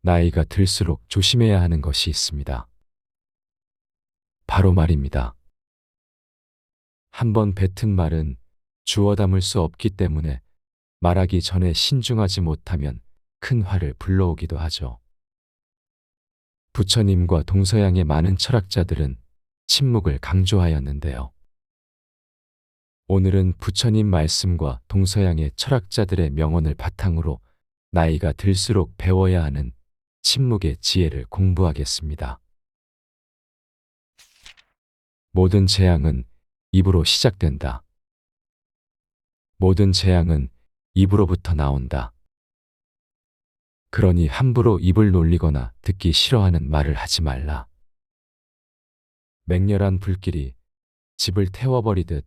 나이가 들수록 조심해야 하는 것이 있습니다. 바로 말입니다. 한번 뱉은 말은 주워 담을 수 없기 때문에 말하기 전에 신중하지 못하면 큰 화를 불러오기도 하죠. 부처님과 동서양의 많은 철학자들은 침묵을 강조하였는데요. 오늘은 부처님 말씀과 동서양의 철학자들의 명언을 바탕으로 나이가 들수록 배워야 하는 침묵의 지혜를 공부하겠습니다. 모든 재앙은 입으로 시작된다. 모든 재앙은 입으로부터 나온다. 그러니 함부로 입을 놀리거나 듣기 싫어하는 말을 하지 말라. 맹렬한 불길이 집을 태워버리듯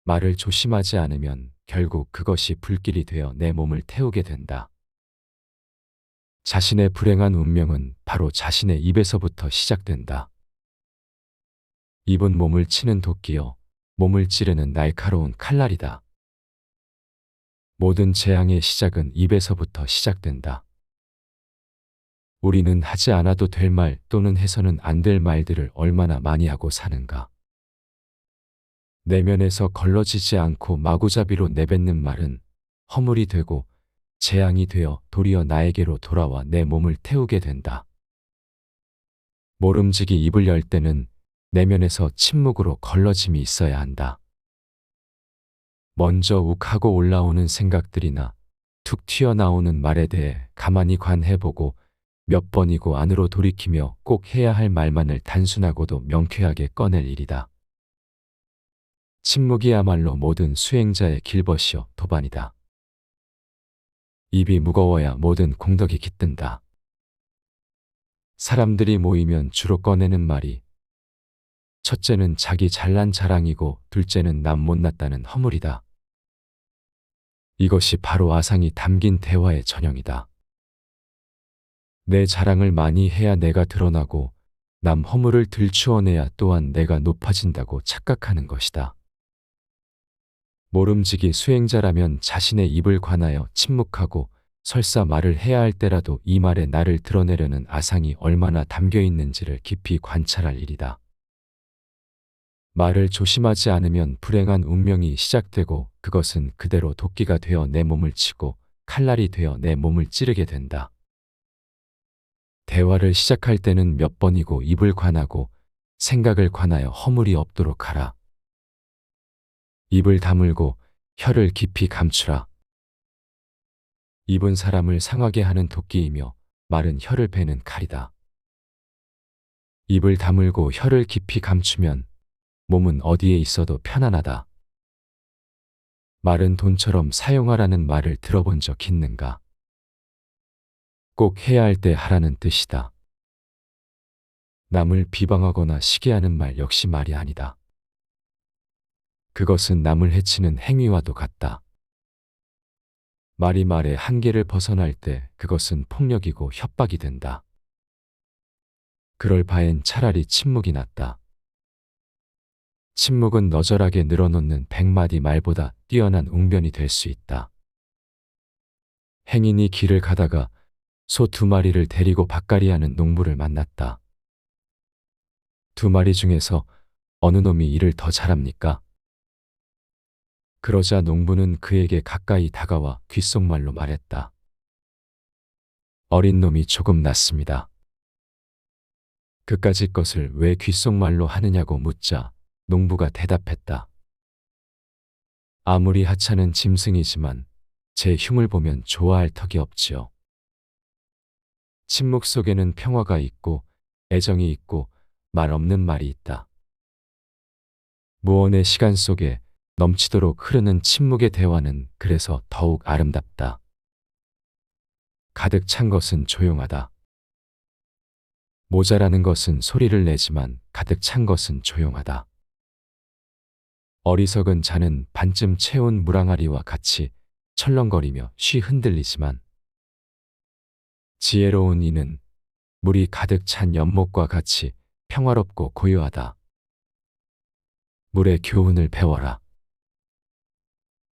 말을 조심하지 않으면 결국 그것이 불길이 되어 내 몸을 태우게 된다. 자신의 불행한 운명은 바로 자신의 입에서부터 시작된다. 입은 몸을 치는 도끼요, 몸을 찌르는 날카로운 칼날이다. 모든 재앙의 시작은 입에서부터 시작된다. 우리는 하지 않아도 될 말 또는 해서는 안 될 말들을 얼마나 많이 하고 사는가. 내면에서 걸러지지 않고 마구잡이로 내뱉는 말은 허물이 되고 재앙이 되어 도리어 나에게로 돌아와 내 몸을 태우게 된다. 모름지기 입을 열 때는 내면에서 침묵으로 걸러짐이 있어야 한다. 먼저 욱하고 올라오는 생각들이나 툭 튀어나오는 말에 대해 가만히 관해보고 몇 번이고 안으로 돌이키며 꼭 해야 할 말만을 단순하고도 명쾌하게 꺼낼 일이다. 침묵이야말로 모든 수행자의 길벗이요 도반이다. 입이 무거워야 모든 공덕이 깃든다. 사람들이 모이면 주로 꺼내는 말이 첫째는 자기 잘난 자랑이고 둘째는 남 못났다는 허물이다. 이것이 바로 아상이 담긴 대화의 전형이다. 내 자랑을 많이 해야 내가 드러나고 남 허물을 들추어내야 또한 내가 높아진다고 착각하는 것이다. 모름지기 수행자라면 자신의 입을 관하여 침묵하고 설사 말을 해야 할 때라도 이 말에 나를 드러내려는 아상이 얼마나 담겨 있는지를 깊이 관찰할 일이다. 말을 조심하지 않으면 불행한 운명이 시작되고 그것은 그대로 도끼가 되어 내 몸을 치고 칼날이 되어 내 몸을 찌르게 된다. 대화를 시작할 때는 몇 번이고 입을 관하고 생각을 관하여 허물이 없도록 하라. 입을 다물고 혀를 깊이 감추라. 입은 사람을 상하게 하는 도끼이며 말은 혀를 베는 칼이다. 입을 다물고 혀를 깊이 감추면 몸은 어디에 있어도 편안하다. 말은 돈처럼 사용하라는 말을 들어본 적 있는가? 꼭 해야 할 때 하라는 뜻이다. 남을 비방하거나 시기하는 말 역시 말이 아니다. 그것은 남을 해치는 행위와도 같다. 말이 말의 한계를 벗어날 때 그것은 폭력이고 협박이 된다. 그럴 바엔 차라리 침묵이 낫다. 침묵은 너절하게 늘어놓는 100마디 말보다 뛰어난 웅변이 될 수 있다. 행인이 길을 가다가 소 2마리를 데리고 밭갈이하는 농부를 만났다. 2마리 중에서 어느 놈이 일을 더 잘합니까? 그러자 농부는 그에게 가까이 다가와 귓속말로 말했다. 어린 놈이 조금 낫습니다. 그까짓 것을 왜 귓속말로 하느냐고 묻자 농부가 대답했다. 아무리 하찮은 짐승이지만 제 흉을 보면 좋아할 턱이 없지요. 침묵 속에는 평화가 있고 애정이 있고 말 없는 말이 있다. 무언의 시간 속에 넘치도록 흐르는 침묵의 대화는 그래서 더욱 아름답다. 가득 찬 것은 조용하다. 모자라는 것은 소리를 내지만 가득 찬 것은 조용하다. 어리석은 자는 반쯤 채운 물항아리와 같이 철렁거리며 쉬 흔들리지만 지혜로운 이는 물이 가득 찬 연못과 같이 평화롭고 고요하다. 물의 교훈을 배워라.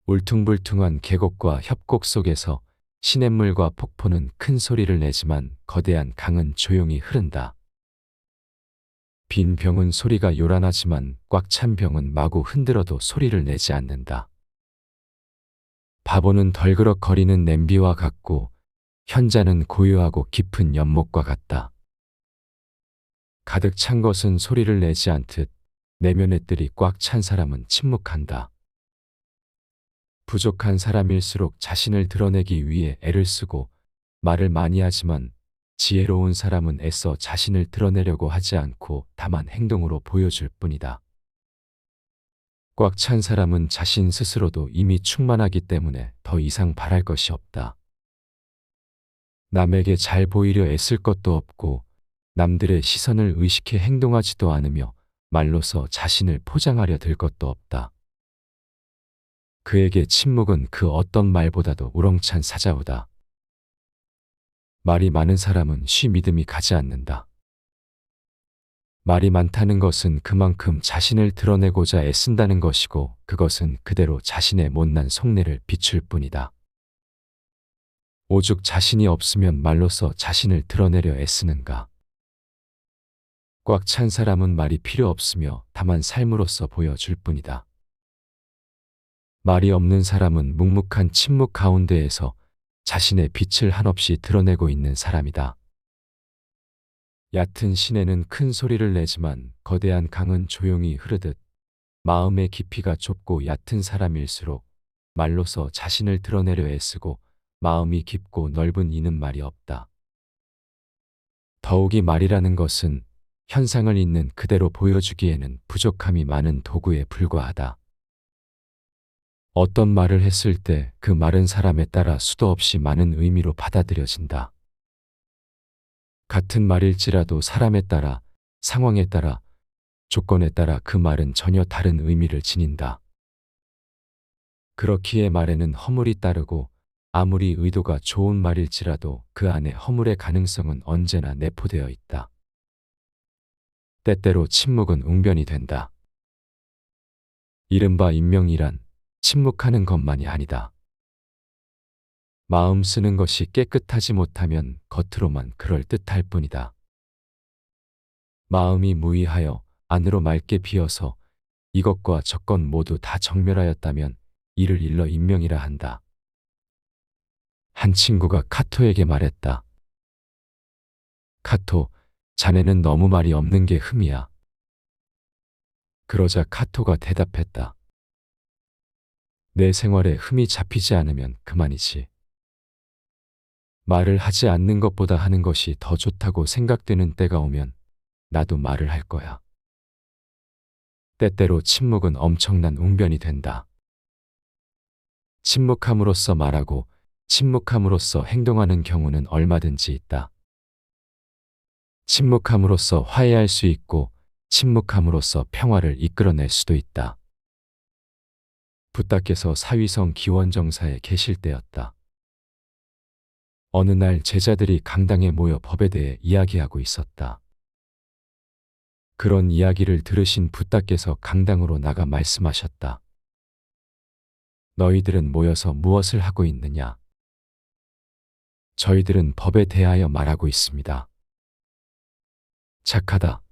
울퉁불퉁한 계곡과 협곡 속에서 시냇물과 폭포는 큰 소리를 내지만 거대한 강은 조용히 흐른다. 빈 병은 소리가 요란하지만 꽉 찬 병은 마구 흔들어도 소리를 내지 않는다. 바보는 덜그럭거리는 냄비와 같고 현자는 고요하고 깊은 연못과 같다. 가득 찬 것은 소리를 내지 않듯 내면의 뜰이 꽉 찬 사람은 침묵한다. 부족한 사람일수록 자신을 드러내기 위해 애를 쓰고 말을 많이 하지만 지혜로운 사람은 애써 자신을 드러내려고 하지 않고 다만 행동으로 보여줄 뿐이다. 꽉 찬 사람은 자신 스스로도 이미 충만하기 때문에 더 이상 바랄 것이 없다. 남에게 잘 보이려 애쓸 것도 없고 남들의 시선을 의식해 행동하지도 않으며 말로써 자신을 포장하려 들 것도 없다. 그에게 침묵은 그 어떤 말보다도 우렁찬 사자우다. 말이 많은 사람은 쉬 믿음이 가지 않는다. 말이 많다는 것은 그만큼 자신을 드러내고자 애쓴다는 것이고 그것은 그대로 자신의 못난 속내를 비출 뿐이다. 오죽 자신이 없으면 말로써 자신을 드러내려 애쓰는가. 꽉 찬 사람은 말이 필요 없으며 다만 삶으로써 보여줄 뿐이다. 말이 없는 사람은 묵묵한 침묵 가운데에서 자신의 빛을 한없이 드러내고 있는 사람이다. 얕은 시내는 큰 소리를 내지만 거대한 강은 조용히 흐르듯 마음의 깊이가 좁고 얕은 사람일수록 말로써 자신을 드러내려 애쓰고 마음이 깊고 넓은 이는 말이 없다. 더욱이 말이라는 것은 현상을 있는 그대로 보여주기에는 부족함이 많은 도구에 불과하다. 어떤 말을 했을 때 그 말은 사람에 따라 수도 없이 많은 의미로 받아들여진다. 같은 말일지라도 사람에 따라, 상황에 따라, 조건에 따라 그 말은 전혀 다른 의미를 지닌다. 그렇기에 말에는 허물이 따르고 아무리 의도가 좋은 말일지라도 그 안에 허물의 가능성은 언제나 내포되어 있다. 때때로 침묵은 웅변이 된다. 이른바 인명이란 침묵하는 것만이 아니다. 마음 쓰는 것이 깨끗하지 못하면 겉으로만 그럴 듯할 뿐이다. 마음이 무의하여 안으로 맑게 비어서 이것과 저것 모두 다 정멸하였다면 이를 일러 인명이라 한다. 한 친구가 카토에게 말했다. 카토, 자네는 너무 말이 없는 게 흠이야. 그러자 카토가 대답했다. 내 생활에 흠이 잡히지 않으면 그만이지. 말을 하지 않는 것보다 하는 것이 더 좋다고 생각되는 때가 오면 나도 말을 할 거야. 때때로 침묵은 엄청난 웅변이 된다. 침묵함으로써 말하고 침묵함으로써 행동하는 경우는 얼마든지 있다. 침묵함으로써 화해할 수 있고 침묵함으로써 평화를 이끌어낼 수도 있다. 붓다께서 사위성 기원정사에 계실 때였다. 어느 날 제자들이 강당에 모여 법에 대해 이야기하고 있었다. 그런 이야기를 들으신 붓다께서 강당으로 나가 말씀하셨다. 너희들은 모여서 무엇을 하고 있느냐? 저희들은 법에 대하여 말하고 있습니다. 착하다.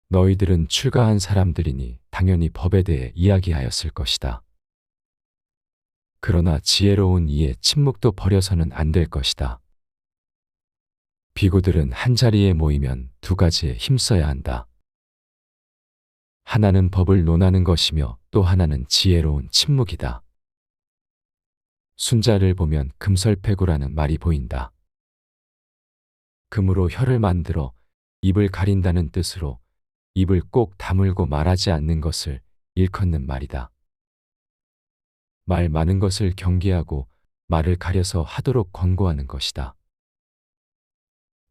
너희들은 출가한 사람들이니 당연히 법에 대해 이야기하였을 것이다. 그러나 지혜로운 이의 침묵도 버려서는 안 될 것이다. 비구들은 한자리에 모이면 두 가지에 힘써야 한다. 하나는 법을 논하는 것이며 또 하나는 지혜로운 침묵이다. 순자를 보면 금설패구라는 말이 보인다. 금으로 혀를 만들어 입을 가린다는 뜻으로 입을 꼭 다물고 말하지 않는 것을 일컫는 말이다. 말 많은 것을 경계하고 말을 가려서 하도록 권고하는 것이다.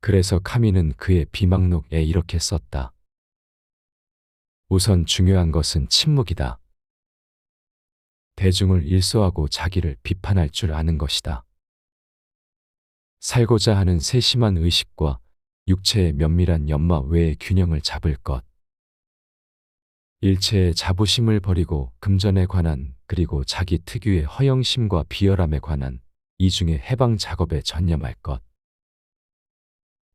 그래서 카미는 그의 비망록에 이렇게 썼다. 우선 중요한 것은 침묵이다. 대중을 일소하고 자기를 비판할 줄 아는 것이다. 살고자 하는 세심한 의식과 육체의 면밀한 연마 외의 균형을 잡을 것. 일체의 자부심을 버리고 금전에 관한 그리고 자기 특유의 허영심과 비열함에 관한 이중의 해방 작업에 전념할 것.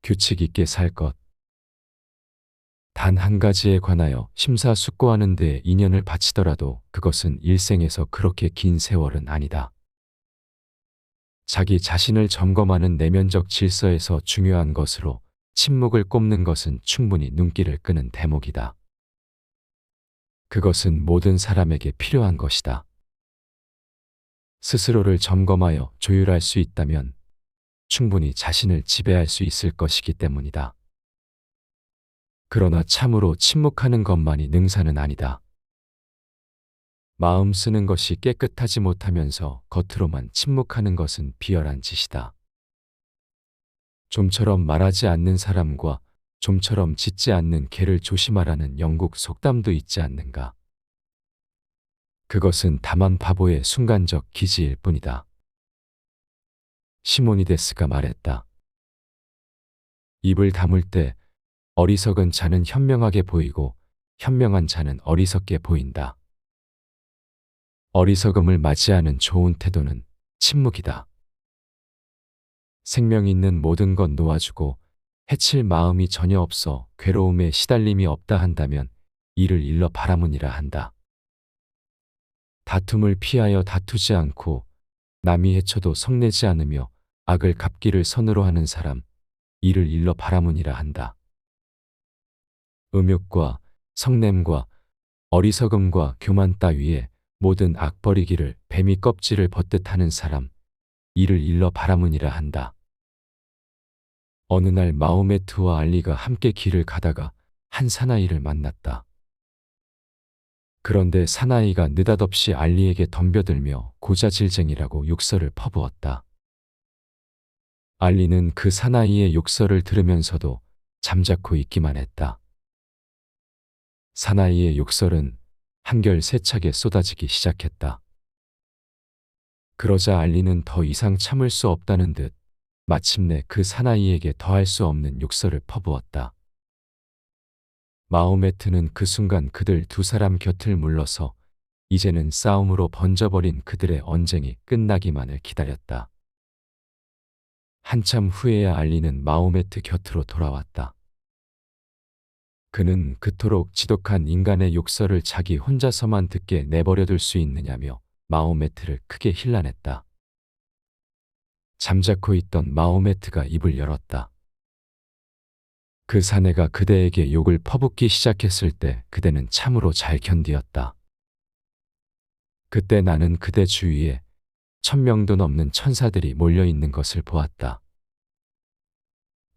규칙 있게 살 것. 단 한 가지에 관하여 심사숙고하는 데 인연을 바치더라도 그것은 일생에서 그렇게 긴 세월은 아니다. 자기 자신을 점검하는 내면적 질서에서 중요한 것으로 침묵을 꼽는 것은 충분히 눈길을 끄는 대목이다. 그것은 모든 사람에게 필요한 것이다. 스스로를 점검하여 조율할 수 있다면 충분히 자신을 지배할 수 있을 것이기 때문이다. 그러나 참으로 침묵하는 것만이 능사는 아니다. 마음 쓰는 것이 깨끗하지 못하면서 겉으로만 침묵하는 것은 비열한 짓이다. 좀처럼 말하지 않는 사람과 좀처럼 짖지 않는 개를 조심하라는 영국 속담도 있지 않는가. 그것은 다만 바보의 순간적 기지일 뿐이다. 시모니데스가 말했다. 입을 다물 때 어리석은 자는 현명하게 보이고 현명한 자는 어리석게 보인다. 어리석음을 맞이하는 좋은 태도는 침묵이다. 생명 있는 모든 것 놓아주고 해칠 마음이 전혀 없어 괴로움에 시달림이 없다 한다면 이를 일러 바라문이라 한다. 다툼을 피하여 다투지 않고 남이 해쳐도 성내지 않으며 악을 갚기를 선으로 하는 사람, 이를 일러 바라문이라 한다. 음욕과 성냄과 어리석음과 교만 따위에 모든 악 버리기를 뱀이 껍질을 벗듯 하는 사람, 이를 일러 바라문이라 한다. 어느 날 마호메트와 알리가 함께 길을 가다가 한 사나이를 만났다. 그런데 사나이가 느닷없이 알리에게 덤벼들며 고자질쟁이라고 욕설을 퍼부었다. 알리는 그 사나이의 욕설을 들으면서도 잠자코 있기만 했다. 사나이의 욕설은 한결 세차게 쏟아지기 시작했다. 그러자 알리는 더 이상 참을 수 없다는 듯 마침내 그 사나이에게 더할 수 없는 욕설을 퍼부었다. 마호메트는 그 순간 그들 두 사람 곁을 물러서 이제는 싸움으로 번져버린 그들의 언쟁이 끝나기만을 기다렸다. 한참 후에야 알리는 마호메트 곁으로 돌아왔다. 그는 그토록 지독한 인간의 욕설을 자기 혼자서만 듣게 내버려둘 수 있느냐며 마호메트를 크게 힐난했다. 잠자코 있던 마호메트가 입을 열었다. 그 사내가 그대에게 욕을 퍼붓기 시작했을 때 그대는 참으로 잘 견디었다. 그때 나는 그대 주위에 1000명도 넘는 천사들이 몰려있는 것을 보았다.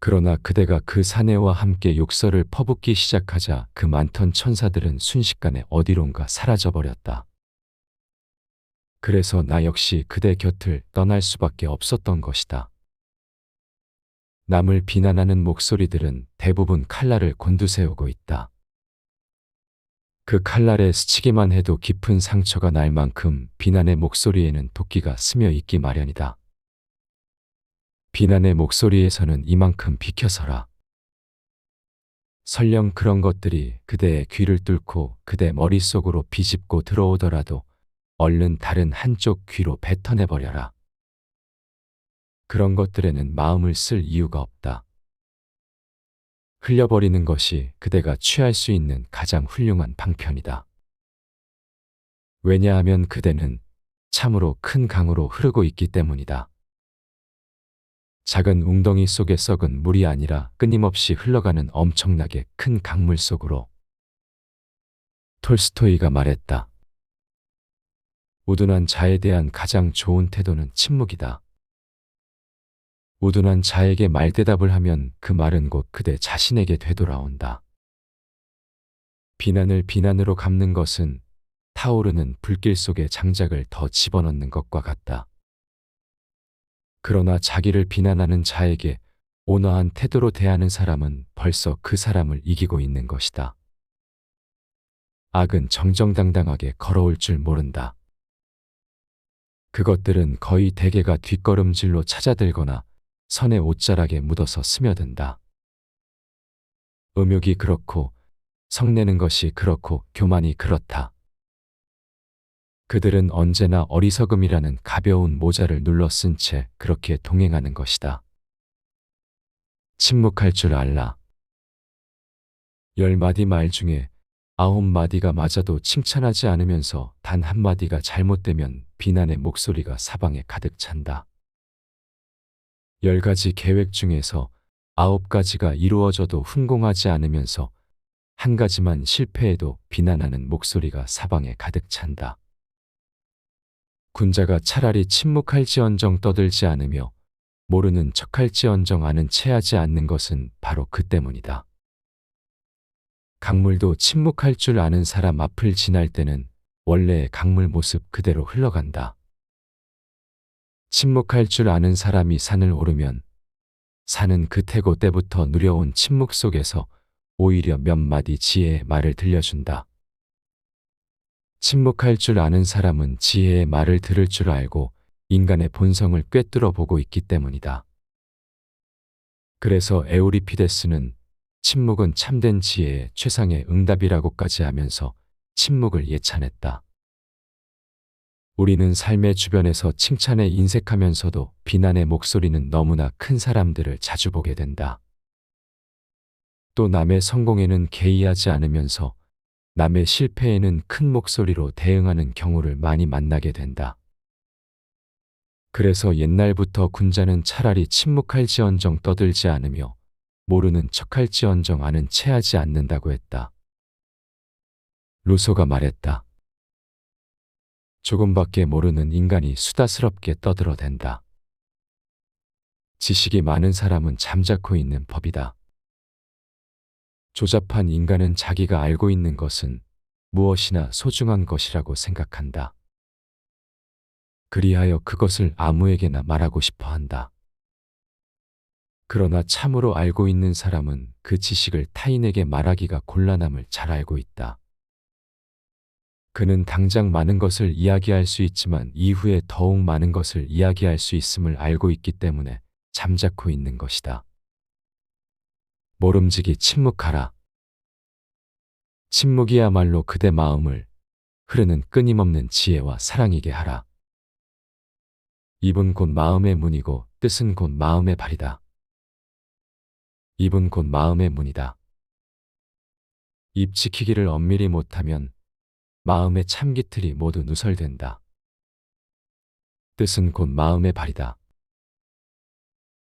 그러나 그대가 그 사내와 함께 욕설을 퍼붓기 시작하자 그 많던 천사들은 순식간에 어디론가 사라져버렸다. 그래서 나 역시 그대 곁을 떠날 수밖에 없었던 것이다. 남을 비난하는 목소리들은 대부분 칼날을 곤두세우고 있다. 그 칼날에 스치기만 해도 깊은 상처가 날 만큼 비난의 목소리에는 도끼가 스며 있기 마련이다. 비난의 목소리에서는 이만큼 비켜서라. 설령 그런 것들이 그대의 귀를 뚫고 그대 머릿속으로 비집고 들어오더라도 얼른 다른 한쪽 귀로 뱉어내버려라. 그런 것들에는 마음을 쓸 이유가 없다. 흘려버리는 것이 그대가 취할 수 있는 가장 훌륭한 방편이다. 왜냐하면 그대는 참으로 큰 강으로 흐르고 있기 때문이다. 작은 웅덩이 속에 썩은 물이 아니라 끊임없이 흘러가는 엄청나게 큰 강물 속으로. 톨스토이가 말했다. 우둔한 자에 대한 가장 좋은 태도는 침묵이다. 우둔한 자에게 말대답을 하면 그 말은 곧 그대 자신에게 되돌아온다. 비난을 비난으로 갚는 것은 타오르는 불길 속에 장작을 더 집어넣는 것과 같다. 그러나 자기를 비난하는 자에게 온화한 태도로 대하는 사람은 벌써 그 사람을 이기고 있는 것이다. 악은 정정당당하게 걸어올 줄 모른다. 그것들은 거의 대개가 뒷걸음질로 찾아들거나 선의 옷자락에 묻어서 스며든다. 음욕이 그렇고 성내는 것이 그렇고 교만이 그렇다. 그들은 언제나 어리석음이라는 가벼운 모자를 눌러 쓴 채 그렇게 동행하는 것이다. 침묵할 줄 알라. 10마디 말 중에 9마디가 맞아도 칭찬하지 않으면서 단 한마디가 잘못되면 비난의 목소리가 사방에 가득 찬다. 10가지 계획 중에서 9가지가 이루어져도 훈공하지 않으면서 한 가지만 실패해도 비난하는 목소리가 사방에 가득 찬다. 군자가 차라리 침묵할지언정 떠들지 않으며 모르는 척할지언정 아는 체하지 않는 것은 바로 그 때문이다. 강물도 침묵할 줄 아는 사람 앞을 지날 때는 원래의 강물 모습 그대로 흘러간다. 침묵할 줄 아는 사람이 산을 오르면 산은 그 태고 때부터 누려온 침묵 속에서 오히려 몇 마디 지혜의 말을 들려준다. 침묵할 줄 아는 사람은 지혜의 말을 들을 줄 알고 인간의 본성을 꿰뚫어 보고 있기 때문이다. 그래서 에우리피데스는 침묵은 참된 지혜의 최상의 응답이라고까지 하면서 침묵을 예찬했다. 우리는 삶의 주변에서 칭찬에 인색하면서도 비난의 목소리는 너무나 큰 사람들을 자주 보게 된다. 또 남의 성공에는 개의하지 않으면서 남의 실패에는 큰 목소리로 대응하는 경우를 많이 만나게 된다. 그래서 옛날부터 군자는 차라리 침묵할지언정 떠들지 않으며 모르는 척할지언정 아는 체하지 않는다고 했다. 루소가 말했다. 조금밖에 모르는 인간이 수다스럽게 떠들어댄다. 지식이 많은 사람은 잠자코 있는 법이다. 조잡한 인간은 자기가 알고 있는 것은 무엇이나 소중한 것이라고 생각한다. 그리하여 그것을 아무에게나 말하고 싶어 한다. 그러나 참으로 알고 있는 사람은 그 지식을 타인에게 말하기가 곤란함을 잘 알고 있다. 그는 당장 많은 것을 이야기할 수 있지만 이후에 더욱 많은 것을 이야기할 수 있음을 알고 있기 때문에 잠자코 있는 것이다. 모름지기 침묵하라. 침묵이야말로 그대 마음을 흐르는 끊임없는 지혜와 사랑이게 하라. 입은 곧 마음의 문이고 뜻은 곧 마음의 발이다. 입은 곧 마음의 문이다. 입 지키기를 엄밀히 못하면 마음의 참기틀이 모두 누설된다. 뜻은 곧 마음의 발이다.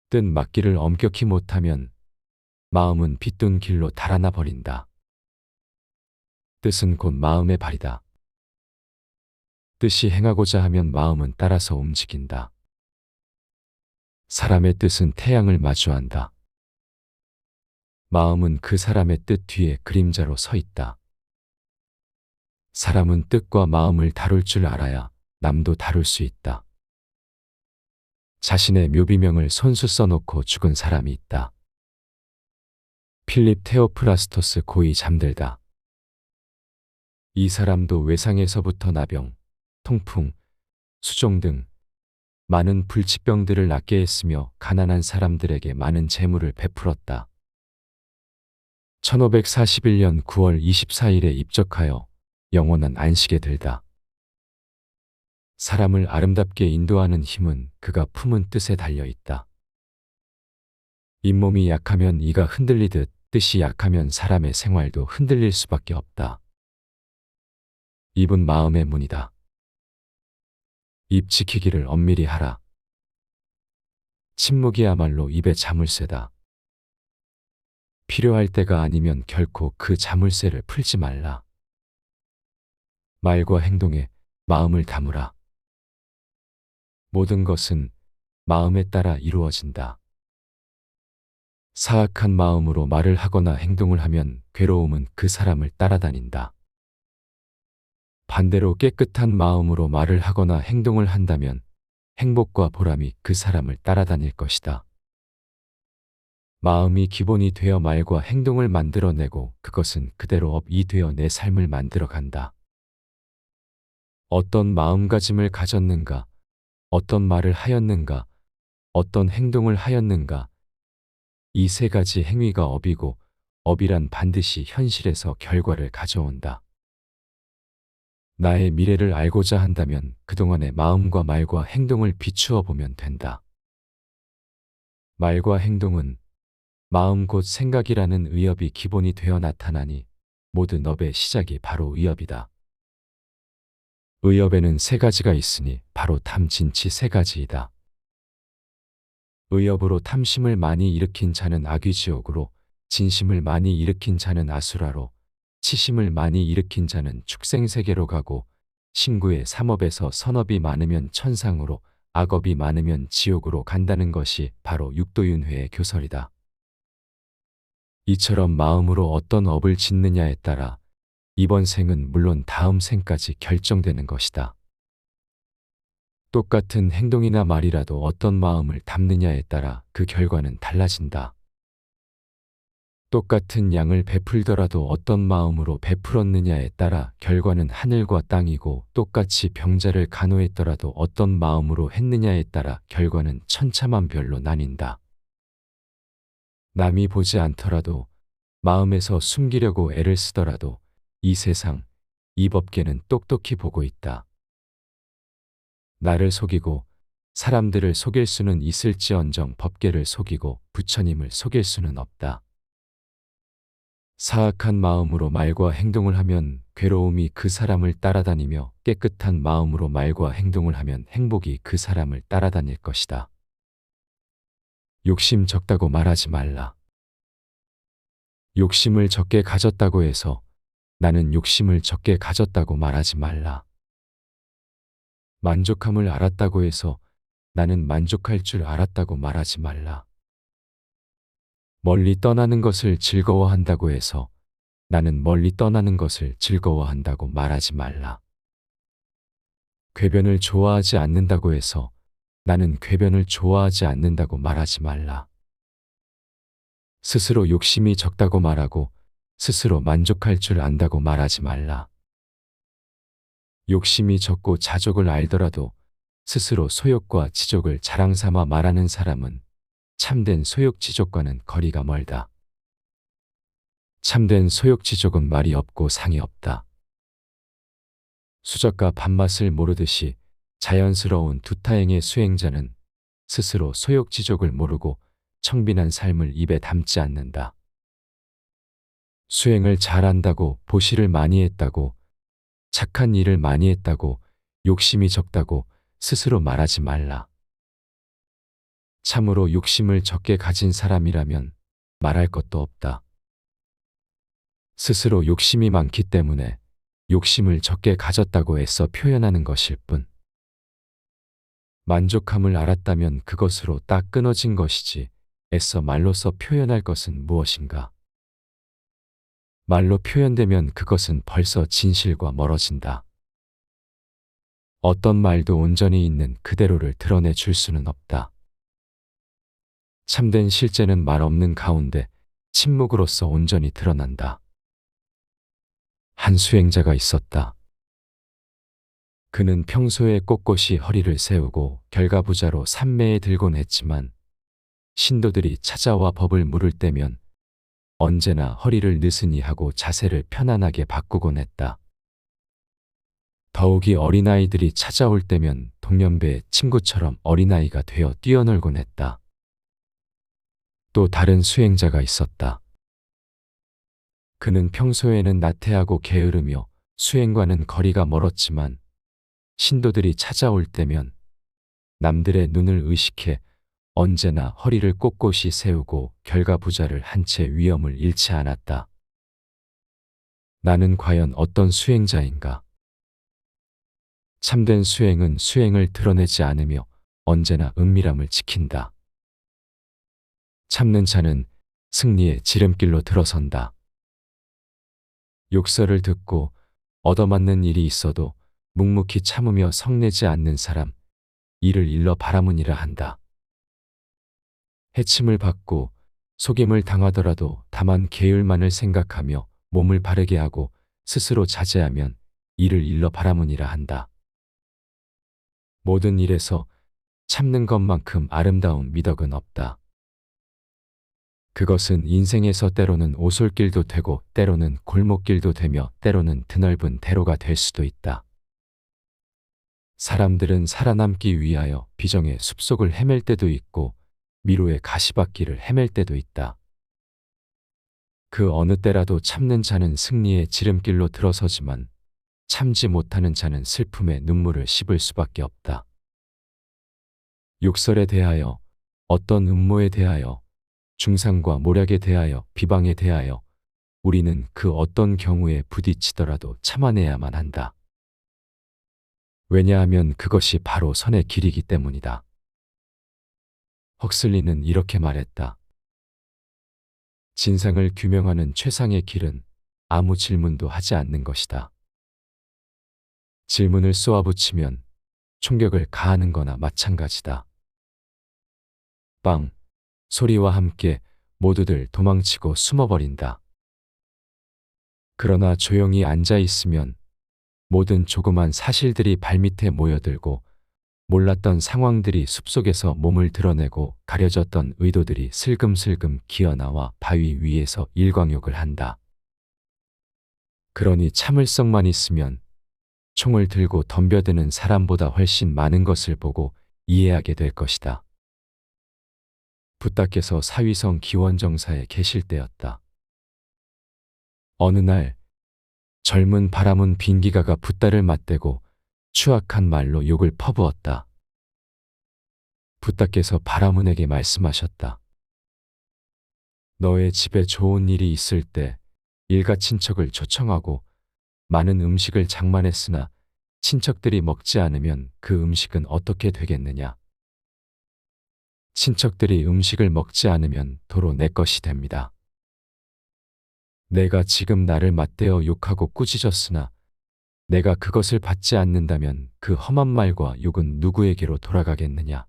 뜻 맞기를 엄격히 못하면 마음은 빗둔 길로 달아나 버린다. 뜻은 곧 마음의 발이다. 뜻이 행하고자 하면 마음은 따라서 움직인다. 사람의 뜻은 태양을 마주한다. 마음은 그 사람의 뜻 뒤에 그림자로 서 있다. 사람은 뜻과 마음을 다룰 줄 알아야 남도 다룰 수 있다. 자신의 묘비명을 손수 써놓고 죽은 사람이 있다. 필립 테오프라스토스 고이 잠들다. 이 사람도 외상에서부터 나병, 통풍, 수종 등 많은 불치병들을 낫게 했으며 가난한 사람들에게 많은 재물을 베풀었다. 1541년 9월 24일에 입적하여 영원한 안식에 들다. 사람을 아름답게 인도하는 힘은 그가 품은 뜻에 달려 있다. 잇몸이 약하면 이가 흔들리듯 뜻이 약하면 사람의 생활도 흔들릴 수밖에 없다. 입은 마음의 문이다. 입 지키기를 엄밀히 하라. 침묵이야말로 입의 자물쇠다. 필요할 때가 아니면 결코 그 자물쇠를 풀지 말라. 말과 행동에 마음을 담으라. 모든 것은 마음에 따라 이루어진다. 사악한 마음으로 말을 하거나 행동을 하면 괴로움은 그 사람을 따라다닌다. 반대로 깨끗한 마음으로 말을 하거나 행동을 한다면 행복과 보람이 그 사람을 따라다닐 것이다. 마음이 기본이 되어 말과 행동을 만들어내고 그것은 그대로 업이 되어 내 삶을 만들어간다. 어떤 마음가짐을 가졌는가, 어떤 말을 하였는가, 어떤 행동을 하였는가, 이 세 가지 행위가 업이고 업이란 반드시 현실에서 결과를 가져온다. 나의 미래를 알고자 한다면 그동안의 마음과 말과 행동을 비추어 보면 된다. 말과 행동은 마음 곧 생각이라는 의업이 기본이 되어 나타나니 모든 업의 시작이 바로 의업이다. 의업에는 세 가지가 있으니 바로 탐, 진치 세 가지이다. 의업으로 탐심을 많이 일으킨 자는 아귀지옥으로, 진심을 많이 일으킨 자는 아수라로, 치심을 많이 일으킨 자는 축생세계로 가고, 신구의 삼업에서 선업이 많으면 천상으로, 악업이 많으면 지옥으로 간다는 것이 바로 육도윤회의 교설이다. 이처럼 마음으로 어떤 업을 짓느냐에 따라 이번 생은 물론 다음 생까지 결정되는 것이다. 똑같은 행동이나 말이라도 어떤 마음을 담느냐에 따라 그 결과는 달라진다. 똑같은 양을 베풀더라도 어떤 마음으로 베풀었느냐에 따라 결과는 하늘과 땅이고, 똑같이 병자를 간호했더라도 어떤 마음으로 했느냐에 따라 결과는 천차만별로 나뉜다. 남이 보지 않더라도, 마음에서 숨기려고 애를 쓰더라도 이 세상, 이 법계는 똑똑히 보고 있다. 나를 속이고 사람들을 속일 수는 있을지언정 법계를 속이고 부처님을 속일 수는 없다. 사악한 마음으로 말과 행동을 하면 괴로움이 그 사람을 따라다니며, 깨끗한 마음으로 말과 행동을 하면 행복이 그 사람을 따라다닐 것이다. 욕심 적다고 말하지 말라. 욕심을 적게 가졌다고 해서 나는 욕심을 적게 가졌다고 말하지 말라. 만족함을 알았다고 해서 나는 만족할 줄 알았다고 말하지 말라. 멀리 떠나는 것을 즐거워한다고 해서 나는 멀리 떠나는 것을 즐거워한다고 말하지 말라. 궤변을 좋아하지 않는다고 해서 나는 궤변을 좋아하지 않는다고 말하지 말라. 스스로 욕심이 적다고 말하고 스스로 만족할 줄 안다고 말하지 말라. 욕심이 적고 자족을 알더라도 스스로 소욕과 지족을 자랑 삼아 말하는 사람은 참된 소욕지족과는 거리가 멀다. 참된 소욕지족은 말이 없고 상이 없다. 수저가 밥맛을 모르듯이 자연스러운 두타행의 수행자는 스스로 소욕지족을 모르고 청빈한 삶을 입에 담지 않는다. 수행을 잘한다고, 보시를 많이 했다고, 착한 일을 많이 했다고, 욕심이 적다고 스스로 말하지 말라. 참으로 욕심을 적게 가진 사람이라면 말할 것도 없다. 스스로 욕심이 많기 때문에 욕심을 적게 가졌다고 애써 표현하는 것일 뿐. 만족함을 알았다면 그것으로 딱 끊어진 것이지 애써 말로써 표현할 것은 무엇인가. 말로 표현되면 그것은 벌써 진실과 멀어진다. 어떤 말도 온전히 있는 그대로를 드러내 줄 수는 없다. 참된 실제는 말 없는 가운데 침묵으로서 온전히 드러난다. 한 수행자가 있었다. 그는 평소에 꼿꼿이 허리를 세우고 결가부자로 삼매에 들곤 했지만 신도들이 찾아와 법을 물을 때면 언제나 허리를 느슨히 하고 자세를 편안하게 바꾸곤 했다. 더욱이 어린아이들이 찾아올 때면 동년배의 친구처럼 어린아이가 되어 뛰어놀곤 했다. 또 다른 수행자가 있었다. 그는 평소에는 나태하고 게으르며 수행과는 거리가 멀었지만 신도들이 찾아올 때면 남들의 눈을 의식해 언제나 허리를 꼿꼿이 세우고 결가부자를 한 채 위엄을 잃지 않았다. 나는 과연 어떤 수행자인가? 참된 수행은 수행을 드러내지 않으며 언제나 은밀함을 지킨다. 참는 자는 승리의 지름길로 들어선다. 욕설을 듣고 얻어맞는 일이 있어도 묵묵히 참으며 성내지 않는 사람, 이를 일러 바라문이라 한다. 해침을 받고 속임을 당하더라도 다만 계율만을 생각하며 몸을 바르게 하고 스스로 자제하면 이를 일러 바라문이라 한다. 모든 일에서 참는 것만큼 아름다운 미덕은 없다. 그것은 인생에서 때로는 오솔길도 되고 때로는 골목길도 되며 때로는 드넓은 대로가 될 수도 있다. 사람들은 살아남기 위하여 비정의 숲속을 헤맬 때도 있고 미로의 가시밭길을 헤맬 때도 있다. 그 어느 때라도 참는 자는 승리의 지름길로 들어서지만 참지 못하는 자는 슬픔의 눈물을 씹을 수밖에 없다. 욕설에 대하여, 어떤 음모에 대하여, 중상과 모략에 대하여, 비방에 대하여 우리는 그 어떤 경우에 부딪히더라도 참아내야만 한다. 왜냐하면 그것이 바로 선의 길이기 때문이다. 헉슬리는 이렇게 말했다. 진상을 규명하는 최상의 길은 아무 질문도 하지 않는 것이다. 질문을 쏘아붙이면 총격을 가하는 거나 마찬가지다. 빵! 소리와 함께 모두들 도망치고 숨어버린다. 그러나 조용히 앉아 있으면 모든 조그만 사실들이 발밑에 모여들고 몰랐던 상황들이 숲속에서 몸을 드러내고 가려졌던 의도들이 슬금슬금 기어나와 바위 위에서 일광욕을 한다. 그러니 참을성만 있으면 총을 들고 덤벼드는 사람보다 훨씬 많은 것을 보고 이해하게 될 것이다. 붓다께서 사위성 기원정사에 계실 때였다. 어느 날 젊은 바람은 빈기가가 붓다를 맞대고 추악한 말로 욕을 퍼부었다. 붓다께서 바라문에게 말씀하셨다. 너의 집에 좋은 일이 있을 때 일가 친척을 초청하고 많은 음식을 장만했으나 친척들이 먹지 않으면 그 음식은 어떻게 되겠느냐? 친척들이 음식을 먹지 않으면 도로 내 것이 됩니다. 내가 지금 나를 맞대어 욕하고 꾸짖었으나 내가 그것을 받지 않는다면 그 험한 말과 욕은 누구에게로 돌아가겠느냐?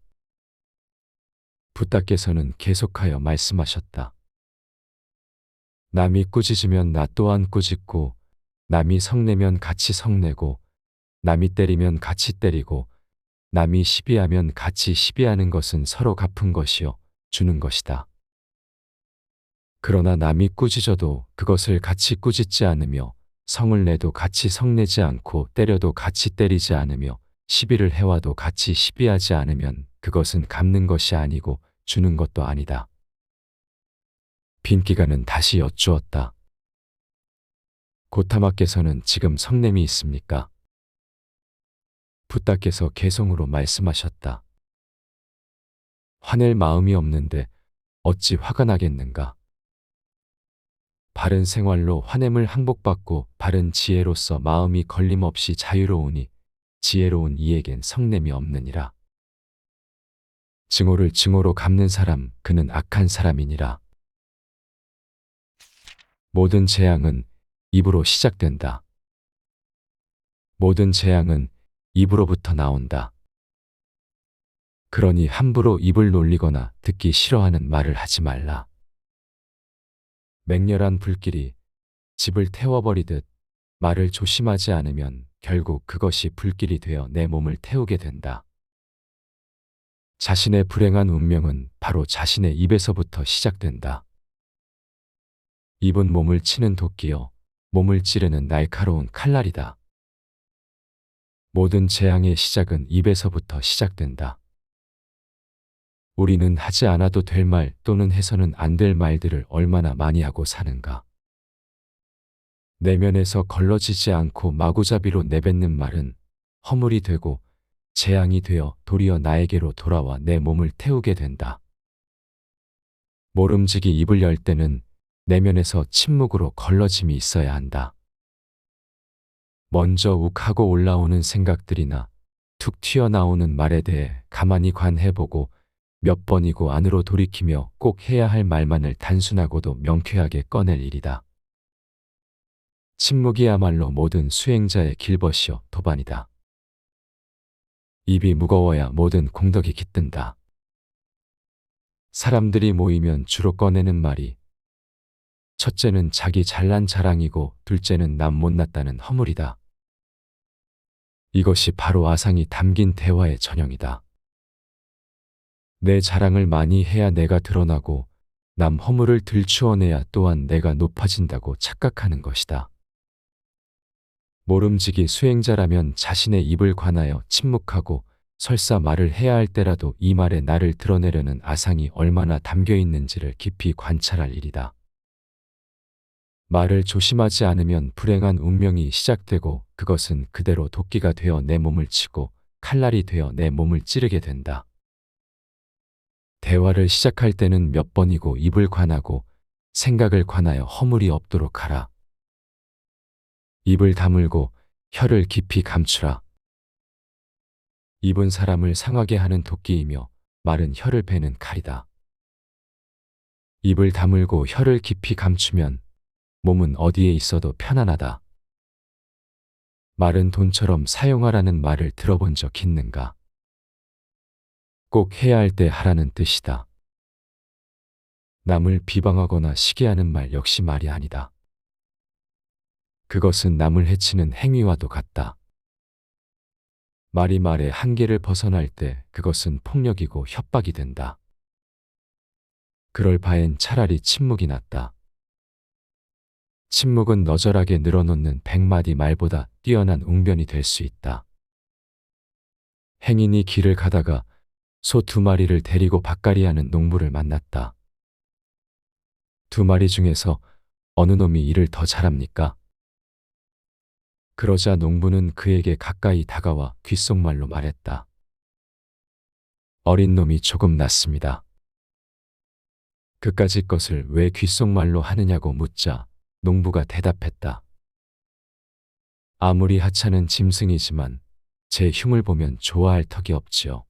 붓다께서는 계속하여 말씀하셨다. 남이 꾸짖으면 나 또한 꾸짖고 남이 성내면 같이 성내고 남이 때리면 같이 때리고 남이 시비하면 같이 시비하는 것은 서로 갚은 것이요 주는 것이다. 그러나 남이 꾸짖어도 그것을 같이 꾸짖지 않으며 성을 내도 같이 성내지 않고 때려도 같이 때리지 않으며 시비를 해와도 같이 시비하지 않으면 그것은 갚는 것이 아니고 주는 것도 아니다. 빈기가는 다시 여쭈었다. 고타마께서는 지금 성냄이 있습니까? 붓다께서 개성으로 말씀하셨다. 화낼 마음이 없는데 어찌 화가 나겠는가? 바른 생활로 화냄을 항복받고 바른 지혜로서 마음이 걸림없이 자유로우니 지혜로운 이에겐 성냄이 없느니라. 증오를 증오로 갚는 사람 그는 악한 사람이니라. 모든 재앙은 입으로 시작된다. 모든 재앙은 입으로부터 나온다. 그러니 함부로 입을 놀리거나 듣기 싫어하는 말을 하지 말라. 맹렬한 불길이 집을 태워버리듯 말을 조심하지 않으면 결국 그것이 불길이 되어 내 몸을 태우게 된다. 자신의 불행한 운명은 바로 자신의 입에서부터 시작된다. 입은 몸을 치는 도끼요, 몸을 찌르는 날카로운 칼날이다. 모든 재앙의 시작은 입에서부터 시작된다. 우리는 하지 않아도 될 말 또는 해서는 안 될 말들을 얼마나 많이 하고 사는가. 내면에서 걸러지지 않고 마구잡이로 내뱉는 말은 허물이 되고 재앙이 되어 도리어 나에게로 돌아와 내 몸을 태우게 된다. 모름지기 입을 열 때는 내면에서 침묵으로 걸러짐이 있어야 한다. 먼저 욱하고 올라오는 생각들이나 툭 튀어나오는 말에 대해 가만히 관해보고 몇 번이고 안으로 돌이키며 꼭 해야 할 말만을 단순하고도 명쾌하게 꺼낼 일이다. 침묵이야말로 모든 수행자의 길벗이요 도반이다. 입이 무거워야 모든 공덕이 깃든다. 사람들이 모이면 주로 꺼내는 말이 첫째는 자기 잘난 자랑이고 둘째는 남 못났다는 허물이다. 이것이 바로 아상이 담긴 대화의 전형이다. 내 자랑을 많이 해야 내가 드러나고 남 허물을 들추어내야 또한 내가 높아진다고 착각하는 것이다. 모름지기 수행자라면 자신의 입을 관하여 침묵하고 설사 말을 해야 할 때라도 이 말에 나를 드러내려는 아상이 얼마나 담겨 있는지를 깊이 관찰할 일이다. 말을 조심하지 않으면 불행한 운명이 시작되고 그것은 그대로 도끼가 되어 내 몸을 치고 칼날이 되어 내 몸을 찌르게 된다. 대화를 시작할 때는 몇 번이고 입을 관하고 생각을 관하여 허물이 없도록 하라. 입을 다물고 혀를 깊이 감추라. 입은 사람을 상하게 하는 도끼이며 말은 혀를 베는 칼이다. 입을 다물고 혀를 깊이 감추면 몸은 어디에 있어도 편안하다. 말은 돈처럼 사용하라는 말을 들어본 적 있는가? 꼭 해야 할 때 하라는 뜻이다. 남을 비방하거나 시기하는 말 역시 말이 아니다. 그것은 남을 해치는 행위와도 같다. 말이 말의 한계를 벗어날 때 그것은 폭력이고 협박이 된다. 그럴 바엔 차라리 침묵이 낫다. 침묵은 너절하게 늘어놓는 100마디 말보다 뛰어난 웅변이 될 수 있다. 행인이 길을 가다가 소 2마리를 데리고 밭갈이하는 농부를 만났다. 2마리 중에서 어느 놈이 일을 더 잘합니까? 그러자 농부는 그에게 가까이 다가와 귓속말로 말했다. 어린 놈이 조금 낫습니다. 그까짓 것을 왜 귓속말로 하느냐고 묻자 농부가 대답했다. 아무리 하찮은 짐승이지만 제 흉을 보면 좋아할 턱이 없지요.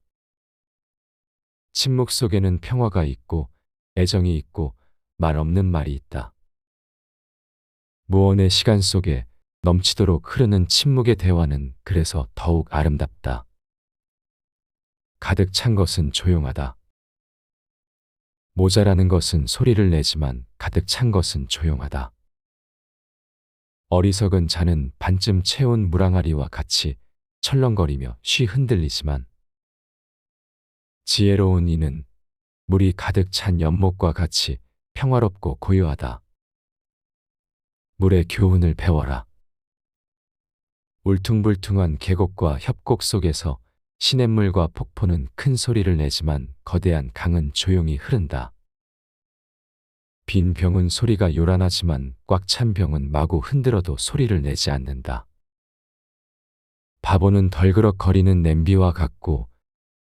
침묵 속에는 평화가 있고 애정이 있고 말 없는 말이 있다. 무언의 시간 속에 넘치도록 흐르는 침묵의 대화는 그래서 더욱 아름답다. 가득 찬 것은 조용하다. 모자라는 것은 소리를 내지만 가득 찬 것은 조용하다. 어리석은 자는 반쯤 채운 물항아리와 같이 철렁거리며 쉬 흔들리지만 지혜로운 이는 물이 가득 찬 연못과 같이 평화롭고 고요하다. 물의 교훈을 배워라. 울퉁불퉁한 계곡과 협곡 속에서 시냇물과 폭포는 큰 소리를 내지만 거대한 강은 조용히 흐른다. 빈 병은 소리가 요란하지만 꽉 찬 병은 마구 흔들어도 소리를 내지 않는다. 바보는 덜그럭거리는 냄비와 같고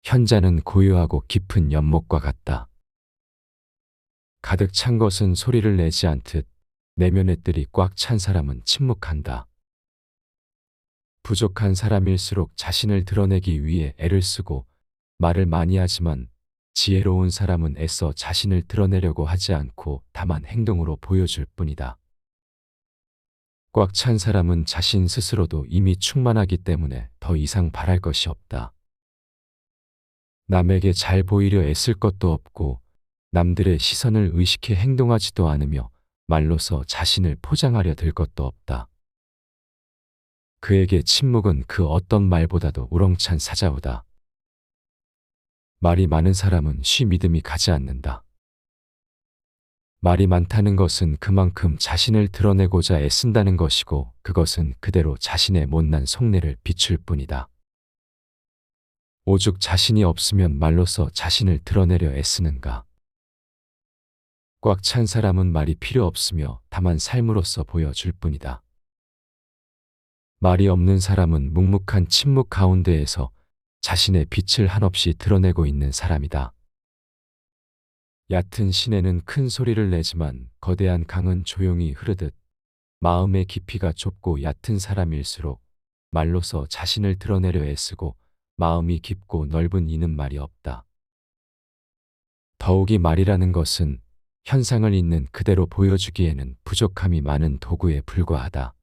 현자는 고요하고 깊은 연못과 같다. 가득 찬 것은 소리를 내지 않듯 내면의 뜰이 꽉 찬 사람은 침묵한다. 부족한 사람일수록 자신을 드러내기 위해 애를 쓰고 말을 많이 하지만 지혜로운 사람은 애써 자신을 드러내려고 하지 않고 다만 행동으로 보여줄 뿐이다. 꽉 찬 사람은 자신 스스로도 이미 충만하기 때문에 더 이상 바랄 것이 없다. 남에게 잘 보이려 애쓸 것도 없고 남들의 시선을 의식해 행동하지도 않으며 말로써 자신을 포장하려 들 것도 없다. 그에게 침묵은 그 어떤 말보다도 우렁찬 사자우다. 말이 많은 사람은 쉬 믿음이 가지 않는다. 말이 많다는 것은 그만큼 자신을 드러내고자 애쓴다는 것이고 그것은 그대로 자신의 못난 속내를 비출 뿐이다. 오죽 자신이 없으면 말로써 자신을 드러내려 애쓰는가. 꽉 찬 사람은 말이 필요 없으며 다만 삶으로써 보여줄 뿐이다. 말이 없는 사람은 묵묵한 침묵 가운데에서 자신의 빛을 한없이 드러내고 있는 사람이다. 얕은 시내는 큰 소리를 내지만 거대한 강은 조용히 흐르듯 마음의 깊이가 좁고 얕은 사람일수록 말로써 자신을 드러내려 애쓰고 마음이 깊고 넓은 이는 말이 없다. 더욱이 말이라는 것은 현상을 있는 그대로 보여주기에는 부족함이 많은 도구에 불과하다.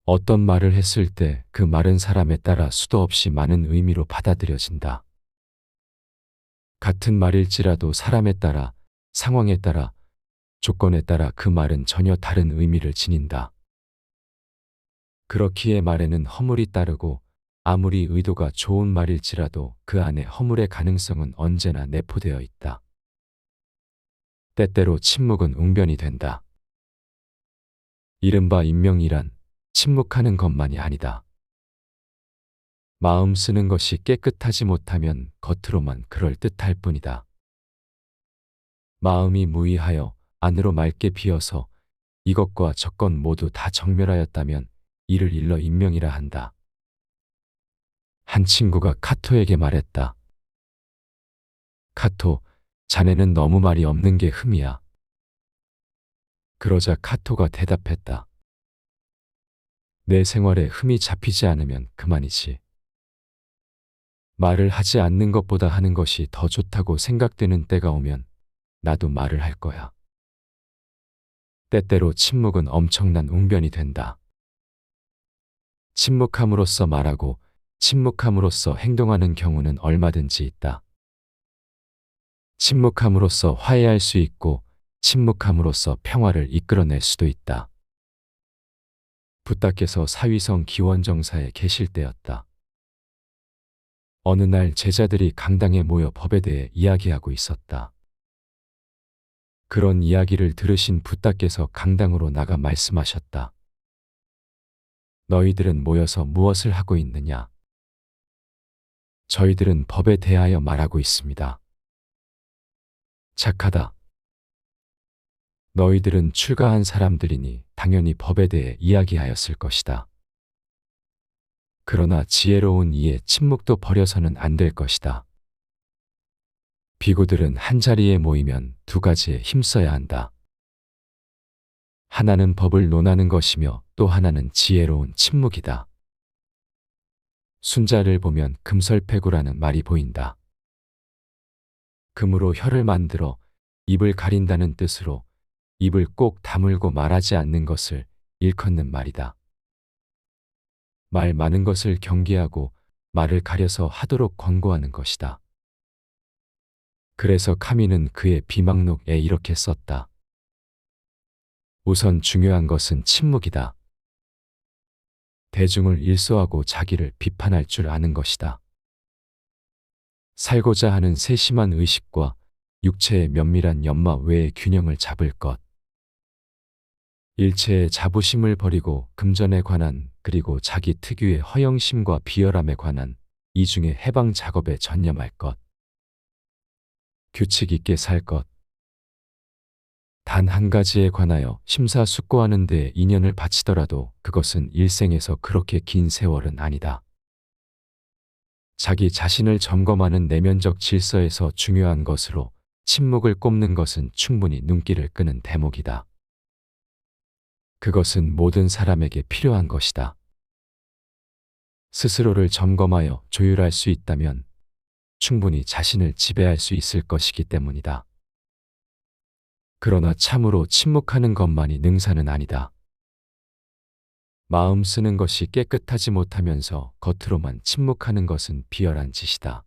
어떤 말을 했을 때 그 말은 사람에 따라 수도 없이 많은 의미로 받아들여진다. 같은 말일지라도 사람에 따라, 상황에 따라, 조건에 따라 그 말은 전혀 다른 의미를 지닌다. 그렇기에 말에는 허물이 따르고 아무리 의도가 좋은 말일지라도 그 안에 허물의 가능성은 언제나 내포되어 있다. 때때로 침묵은 웅변이 된다. 이른바 인명이란 침묵하는 것만이 아니다. 마음 쓰는 것이 깨끗하지 못하면 겉으로만 그럴 듯할 뿐이다. 마음이 무의하여 안으로 맑게 비어서 이것과 저것 모두 다 정멸하였다면 이를 일러 인명이라 한다. 한 친구가 카토에게 말했다. 카토, 자네는 너무 말이 없는 게 흠이야. 그러자 카토가 대답했다. 내 생활에 흠이 잡히지 않으면 그만이지. 말을 하지 않는 것보다 하는 것이 더 좋다고 생각되는 때가 오면 나도 말을 할 거야. 때때로 침묵은 엄청난 웅변이 된다. 침묵함으로써 말하고 침묵함으로써 행동하는 경우는 얼마든지 있다. 침묵함으로써 화해할 수 있고 침묵함으로써 평화를 이끌어낼 수도 있다. 부다께서 사위성 기원정사에 계실 때였다. 어느 날 제자들이 강당에 모여 법에 대해 이야기하고 있었다. 그런 이야기를 들으신 부다께서 강당으로 나가 말씀하셨다. 너희들은 모여서 무엇을 하고 있느냐? 저희들은 법에 대하여 말하고 있습니다. 착하다. 너희들은 출가한 사람들이니 당연히 법에 대해 이야기하였을 것이다. 그러나 지혜로운 이의 침묵도 버려서는 안 될 것이다. 비구들은 한자리에 모이면 두 가지에 힘써야 한다. 하나는 법을 논하는 것이며 또 하나는 지혜로운 침묵이다. 순자를 보면 금설패구라는 말이 보인다. 금으로 혀를 만들어 입을 가린다는 뜻으로 입을 꼭 다물고 말하지 않는 것을 일컫는 말이다. 말 많은 것을 경계하고 말을 가려서 하도록 권고하는 것이다. 그래서 카미는 그의 비망록에 이렇게 썼다. 우선 중요한 것은 침묵이다. 대중을 일소하고 자기를 비판할 줄 아는 것이다. 살고자 하는 세심한 의식과 육체의 면밀한 연마 외의 균형을 잡을 것. 일체의 자부심을 버리고 금전에 관한 그리고 자기 특유의 허영심과 비열함에 관한 이중의 해방 작업에 전념할 것. 규칙 있게 살 것. 단 한 가지에 관하여 심사숙고하는 데에 인연을 바치더라도 그것은 일생에서 그렇게 긴 세월은 아니다. 자기 자신을 점검하는 내면적 질서에서 중요한 것으로 침묵을 꼽는 것은 충분히 눈길을 끄는 대목이다. 그것은 모든 사람에게 필요한 것이다. 스스로를 점검하여 조율할 수 있다면 충분히 자신을 지배할 수 있을 것이기 때문이다. 그러나 참으로 침묵하는 것만이 능사는 아니다. 마음 쓰는 것이 깨끗하지 못하면서 겉으로만 침묵하는 것은 비열한 짓이다.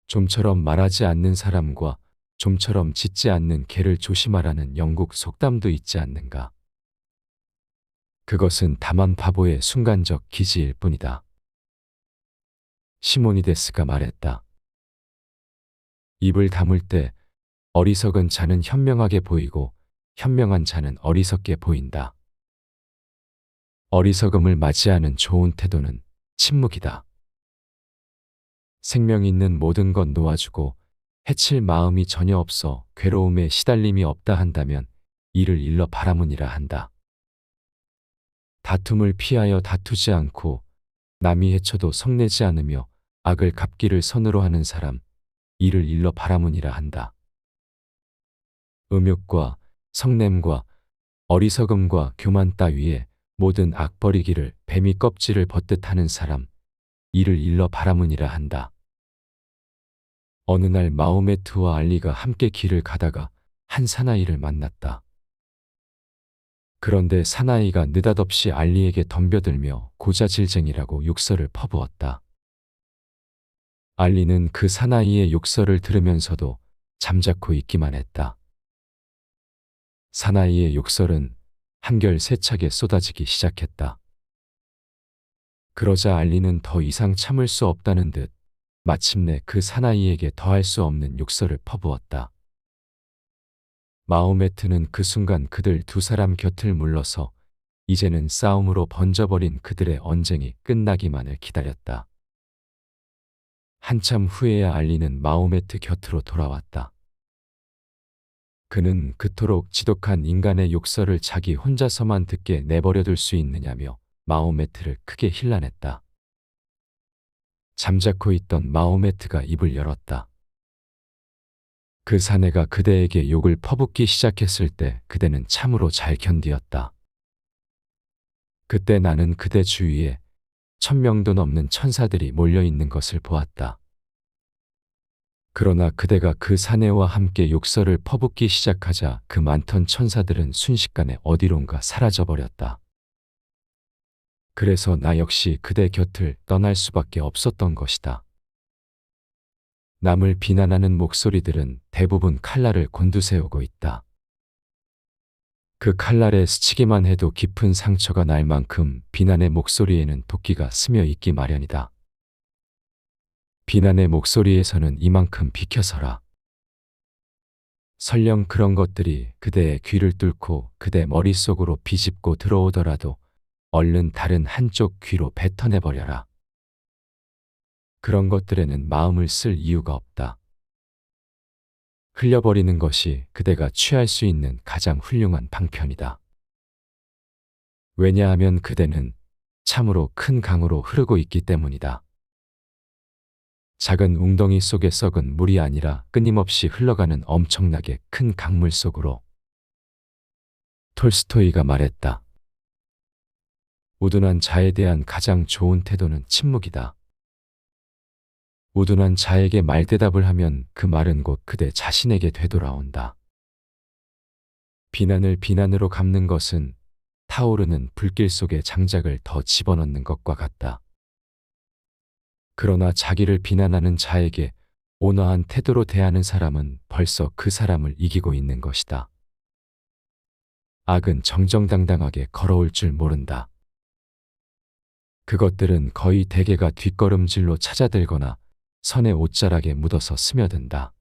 좀처럼 말하지 않는 사람과 좀처럼 짖지 않는 개를 조심하라는 영국 속담도 있지 않는가. 그것은 다만 바보의 순간적 기지일 뿐이다. 시모니데스가 말했다. 입을 다물 때 어리석은 자는 현명하게 보이고 현명한 자는 어리석게 보인다. 어리석음을 맞이하는 좋은 태도는 침묵이다. 생명 있는 모든 것 놓아주고 해칠 마음이 전혀 없어 괴로움에 시달림이 없다 한다면 이를 일러 바라문이라 한다. 다툼을 피하여 다투지 않고 남이 해쳐도 성내지 않으며 악을 갚기를 선으로 하는 사람, 이를 일러 바라문이라 한다. 음욕과 성냄과 어리석음과 교만 따위에 모든 악 버리기를 뱀이 껍질을 벗듯 하는 사람, 이를 일러 바라문이라 한다. 어느 날 마호메트와 알리가 함께 길을 가다가 한 사나이를 만났다. 그런데 사나이가 느닷없이 알리에게 덤벼들며 고자질쟁이라고 욕설을 퍼부었다. 알리는 그 사나이의 욕설을 들으면서도 잠자코 있기만 했다. 사나이의 욕설은 한결 세차게 쏟아지기 시작했다. 그러자 알리는 더 이상 참을 수 없다는 듯 마침내 그 사나이에게 더할 수 없는 욕설을 퍼부었다. 마호메트는 그 순간 그들 두 사람 곁을 물러서 이제는 싸움으로 번져버린 그들의 언쟁이 끝나기만을 기다렸다. 한참 후에야 알리는 마호메트 곁으로 돌아왔다. 그는 그토록 지독한 인간의 욕설을 자기 혼자서만 듣게 내버려둘 수 있느냐며 마호메트를 크게 힐난했다. 잠자코 있던 마호메트가 입을 열었다. 그 사내가 그대에게 욕을 퍼붓기 시작했을 때 그대는 참으로 잘 견디었다. 그때 나는 그대 주위에 1000명도 넘는 천사들이 몰려있는 것을 보았다. 그러나 그대가 그 사내와 함께 욕설을 퍼붓기 시작하자 그 많던 천사들은 순식간에 어디론가 사라져버렸다. 그래서 나 역시 그대 곁을 떠날 수밖에 없었던 것이다. 남을 비난하는 목소리들은 대부분 칼날을 곤두세우고 있다. 그 칼날에 스치기만 해도 깊은 상처가 날 만큼 비난의 목소리에는 도끼가 스며 있기 마련이다. 비난의 목소리에서는 이만큼 비켜서라. 설령 그런 것들이 그대의 귀를 뚫고 그대 머릿속으로 비집고 들어오더라도 얼른 다른 한쪽 귀로 뱉어내버려라. 그런 것들에는 마음을 쓸 이유가 없다. 흘려버리는 것이 그대가 취할 수 있는 가장 훌륭한 방편이다. 왜냐하면 그대는 참으로 큰 강으로 흐르고 있기 때문이다. 작은 웅덩이 속에 썩은 물이 아니라 끊임없이 흘러가는 엄청나게 큰 강물 속으로. 톨스토이가 말했다. 우둔한 자에 대한 가장 좋은 태도는 침묵이다. 우둔한 자에게 말대답을 하면 그 말은 곧 그대 자신에게 되돌아온다. 비난을 비난으로 갚는 것은 타오르는 불길 속에 장작을 더 집어넣는 것과 같다. 그러나 자기를 비난하는 자에게 온화한 태도로 대하는 사람은 벌써 그 사람을 이기고 있는 것이다. 악은 정정당당하게 걸어올 줄 모른다. 그것들은 거의 대개가 뒷걸음질로 찾아들거나 선의 옷자락에 묻어서 스며든다.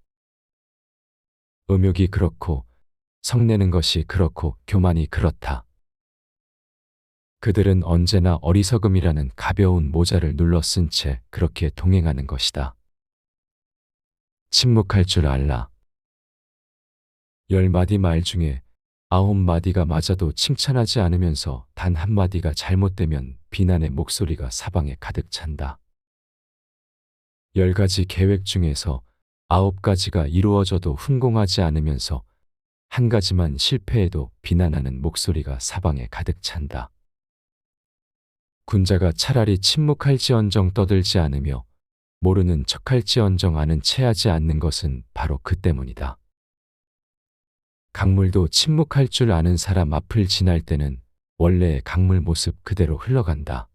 음욕이 그렇고 성내는 것이 그렇고 교만이 그렇다. 그들은 언제나 어리석음이라는 가벼운 모자를 눌러 쓴 채 그렇게 동행하는 것이다. 침묵할 줄 알라. 10마디 말 중에 9마디가 맞아도 칭찬하지 않으면서 단 한마디가 잘못되면 비난의 목소리가 사방에 가득 찬다. 10가지 계획 중에서 9가지가 이루어져도 훈공하지 않으면서 한 가지만 실패해도 비난하는 목소리가 사방에 가득 찬다. 군자가 차라리 침묵할지언정 떠들지 않으며 모르는 척할지언정 아는 체하지 않는 것은 바로 그 때문이다. 강물도 침묵할 줄 아는 사람 앞을 지날 때는 원래의 강물 모습 그대로 흘러간다.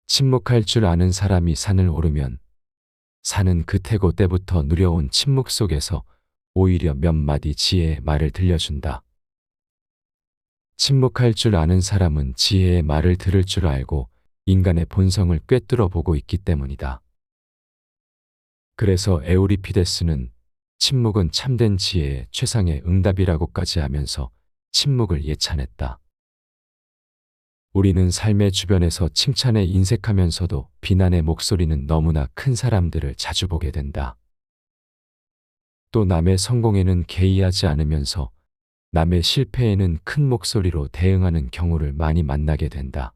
침묵할 줄 아는 사람이 산을 오르면 산은 그 태고 때부터 누려온 침묵 속에서 오히려 몇 마디 지혜의 말을 들려준다. 침묵할 줄 아는 사람은 지혜의 말을 들을 줄 알고 인간의 본성을 꿰뚫어 보고 있기 때문이다. 그래서 에우리피데스는 침묵은 참된 지혜의 최상의 응답이라고까지 하면서 침묵을 예찬했다. 우리는 삶의 주변에서 칭찬에 인색하면서도 비난의 목소리는 너무나 큰 사람들을 자주 보게 된다. 또 남의 성공에는 개의하지 않으면서 남의 실패에는 큰 목소리로 대응하는 경우를 많이 만나게 된다.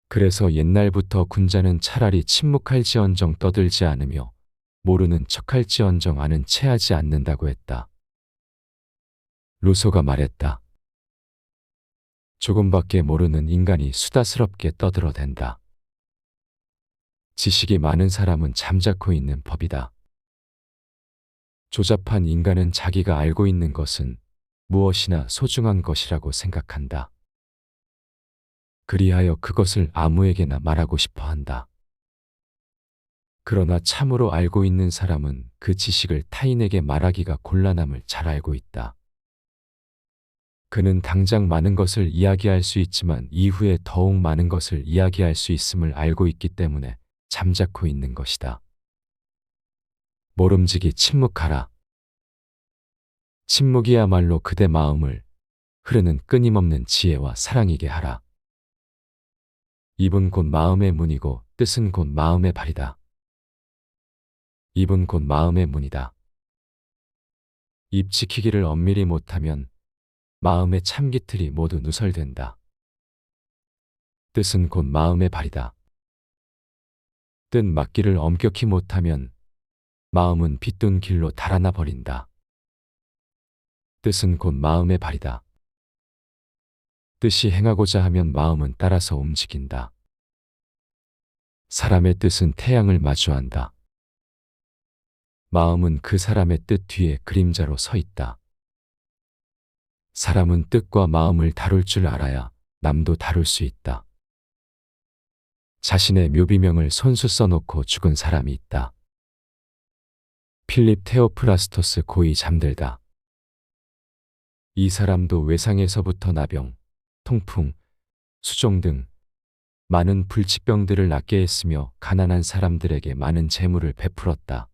그래서 옛날부터 군자는 차라리 침묵할지언정 떠들지 않으며 모르는 척할지언정 아는 체하지 않는다고 했다. 루소가 말했다. 조금밖에 모르는 인간이 수다스럽게 떠들어댄다. 지식이 많은 사람은 잠자코 있는 법이다. 조잡한 인간은 자기가 알고 있는 것은 무엇이나 소중한 것이라고 생각한다. 그리하여 그것을 아무에게나 말하고 싶어 한다. 그러나 참으로 알고 있는 사람은 그 지식을 타인에게 말하기가 곤란함을 잘 알고 있다. 그는 당장 많은 것을 이야기할 수 있지만 이후에 더욱 많은 것을 이야기할 수 있음을 알고 있기 때문에 잠자코 있는 것이다. 모름지기 침묵하라. 침묵이야말로 그대 마음을 흐르는 끊임없는 지혜와 사랑이게 하라. 입은 곧 마음의 문이고 뜻은 곧 마음의 발이다. 입은 곧 마음의 문이다. 입 지키기를 엄밀히 못하면 마음의 참기틀이 모두 누설된다. 뜻은 곧 마음의 발이다. 뜻 맞기를 엄격히 못하면 마음은 빗둔 길로 달아나 버린다. 뜻은 곧 마음의 발이다. 뜻이 행하고자 하면 마음은 따라서 움직인다. 사람의 뜻은 태양을 마주한다. 마음은 그 사람의 뜻 뒤에 그림자로 서 있다. 사람은 뜻과 마음을 다룰 줄 알아야 남도 다룰 수 있다. 자신의 묘비명을 손수 써놓고 죽은 사람이 있다. 필립 테오프라스토스 고이 잠들다. 이 사람도 외상에서부터 나병, 통풍, 수종 등 많은 불치병들을 낫게 했으며 가난한 사람들에게 많은 재물을 베풀었다.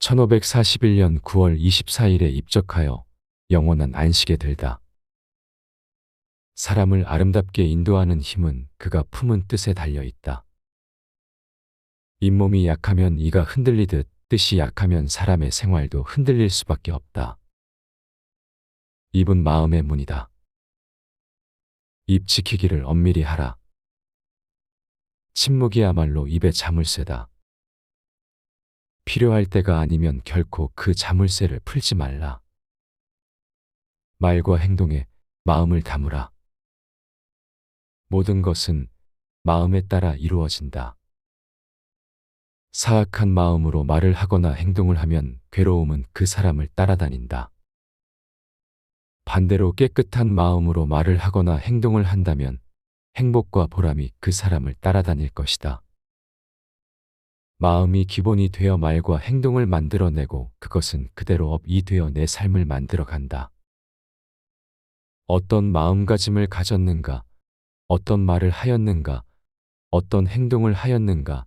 1541년 9월 24일에 입적하여 영원한 안식에 들다. 사람을 아름답게 인도하는 힘은 그가 품은 뜻에 달려 있다. 잇몸이 약하면 이가 흔들리듯 뜻이 약하면 사람의 생활도 흔들릴 수밖에 없다. 입은 마음의 문이다. 입 지키기를 엄밀히 하라. 침묵이야말로 입의 자물쇠다. 필요할 때가 아니면 결코 그 자물쇠를 풀지 말라. 말과 행동에 마음을 담으라. 모든 것은 마음에 따라 이루어진다. 사악한 마음으로 말을 하거나 행동을 하면 괴로움은 그 사람을 따라다닌다. 반대로 깨끗한 마음으로 말을 하거나 행동을 한다면 행복과 보람이 그 사람을 따라다닐 것이다. 마음이 기본이 되어 말과 행동을 만들어내고 그것은 그대로 업이 되어 내 삶을 만들어간다. 어떤 마음가짐을 가졌는가, 어떤 말을 하였는가, 어떤 행동을 하였는가,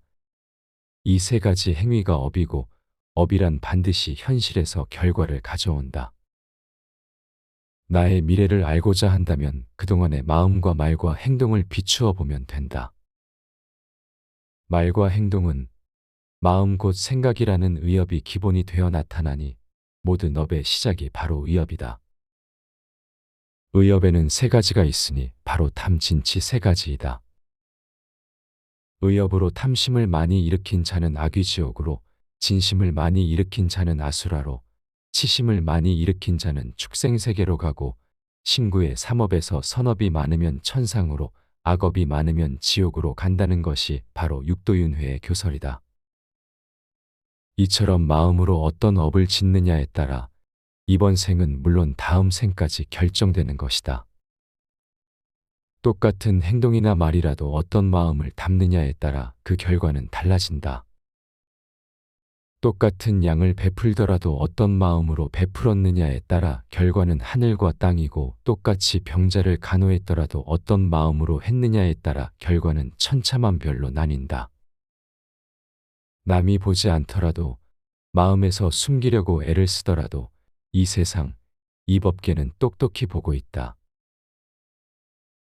이 세 가지 행위가 업이고 업이란 반드시 현실에서 결과를 가져온다. 나의 미래를 알고자 한다면 그동안의 마음과 말과 행동을 비추어 보면 된다. 말과 행동은 마음 곧 생각이라는 의업이 기본이 되어 나타나니 모든 업의 시작이 바로 의업이다. 의업에는 세 가지가 있으니 바로 탐, 진치 세 가지이다. 의업으로 탐심을 많이 일으킨 자는 아귀지옥으로, 진심을 많이 일으킨 자는 아수라로, 치심을 많이 일으킨 자는 축생세계로 가고, 신구의 삼업에서 선업이 많으면 천상으로, 악업이 많으면 지옥으로 간다는 것이 바로 육도윤회의 교설이다. 이처럼 마음으로 어떤 업을 짓느냐에 따라 이번 생은 물론 다음 생까지 결정되는 것이다. 똑같은 행동이나 말이라도 어떤 마음을 담느냐에 따라 그 결과는 달라진다. 똑같은 양을 베풀더라도 어떤 마음으로 베풀었느냐에 따라 결과는 하늘과 땅이고, 똑같이 병자를 간호했더라도 어떤 마음으로 했느냐에 따라 결과는 천차만별로 나뉜다. 남이 보지 않더라도 마음에서 숨기려고 애를 쓰더라도 이 세상, 이 법계는 똑똑히 보고 있다.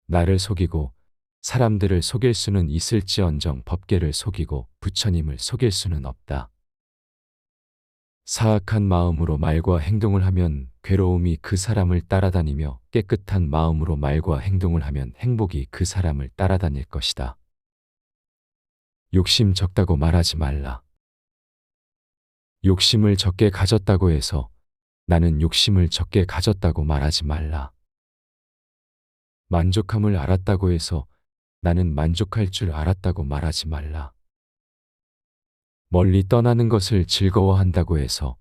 나를 속이고 사람들을 속일 수는 있을지언정 법계를 속이고 부처님을 속일 수는 없다. 사악한 마음으로 말과 행동을 하면 괴로움이 그 사람을 따라다니며, 깨끗한 마음으로 말과 행동을 하면 행복이 그 사람을 따라다닐 것이다. 욕심 적다고 말하지 말라. 욕심을 적게 가졌다고 해서 나는 욕심을 적게 가졌다고 말하지 말라. 만족함을 알았다고 해서 나는 만족할 줄 알았다고 말하지 말라. 멀리 떠나는 것을 즐거워한다고 해서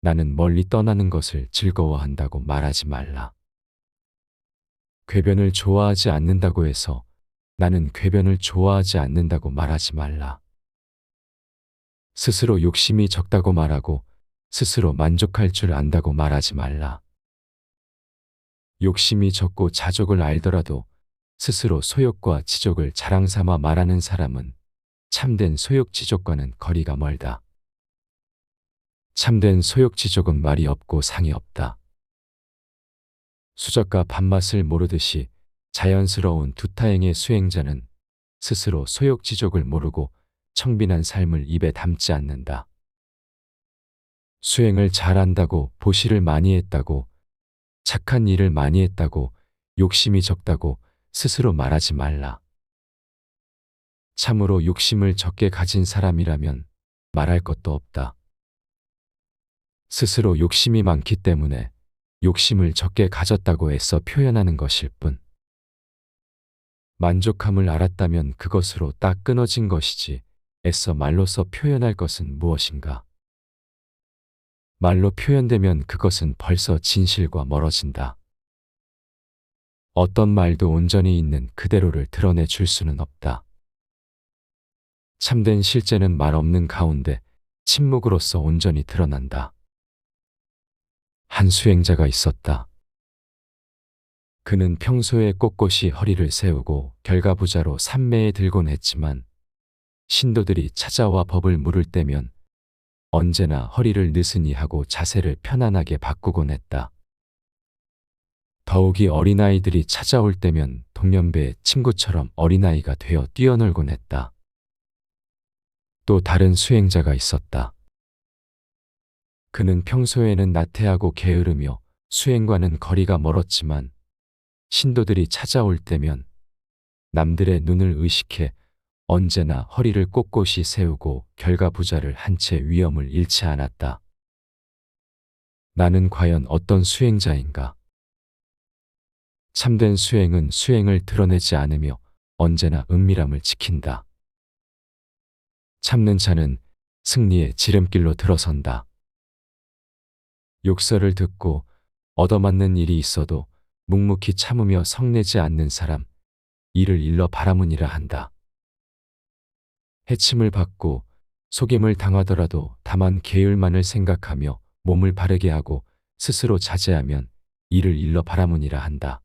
나는 멀리 떠나는 것을 즐거워한다고 말하지 말라. 궤변을 좋아하지 않는다고 해서 나는 궤변을 좋아하지 않는다고 말하지 말라. 스스로 욕심이 적다고 말하고 스스로 만족할 줄 안다고 말하지 말라. 욕심이 적고 자족을 알더라도 스스로 소욕과 지족을 자랑 삼아 말하는 사람은 참된 소욕지족과는 거리가 멀다. 참된 소욕지족은 말이 없고 상이 없다. 수저가 밥맛을 모르듯이 자연스러운 두타행의 수행자는 스스로 소욕지족을 모르고 청빈한 삶을 입에 담지 않는다. 수행을 잘한다고, 보시를 많이 했다고, 착한 일을 많이 했다고, 욕심이 적다고 스스로 말하지 말라. 참으로 욕심을 적게 가진 사람이라면 말할 것도 없다. 스스로 욕심이 많기 때문에 욕심을 적게 가졌다고 애써 표현하는 것일 뿐. 만족함을 알았다면 그것으로 딱 끊어진 것이지 애써 말로써 표현할 것은 무엇인가. 말로 표현되면 그것은 벌써 진실과 멀어진다. 어떤 말도 온전히 있는 그대로를 드러내 줄 수는 없다. 참된 실제는 말 없는 가운데 침묵으로서 온전히 드러난다. 한 수행자가 있었다. 그는 평소에 꼿꼿이 허리를 세우고 결가부자로 삼매에 들곤 했지만 신도들이 찾아와 법을 물을 때면 언제나 허리를 느슨히 하고 자세를 편안하게 바꾸곤 했다. 더욱이 어린아이들이 찾아올 때면 동년배의 친구처럼 어린아이가 되어 뛰어놀곤 했다. 또 다른 수행자가 있었다. 그는 평소에는 나태하고 게으르며 수행과는 거리가 멀었지만 신도들이 찾아올 때면 남들의 눈을 의식해 언제나 허리를 꼿꼿이 세우고 결가부자를 한 채 위엄을 잃지 않았다. 나는 과연 어떤 수행자인가? 참된 수행은 수행을 드러내지 않으며 언제나 은밀함을 지킨다. 참는 자는 승리의 지름길로 들어선다. 욕설을 듣고 얻어맞는 일이 있어도 묵묵히 참으며 성내지 않는 사람, 이를 일러 바라문이라 한다. 해침을 받고 속임을 당하더라도 다만 계율만을 생각하며 몸을 바르게 하고 스스로 자제하면 이를 일러 바라문이라 한다.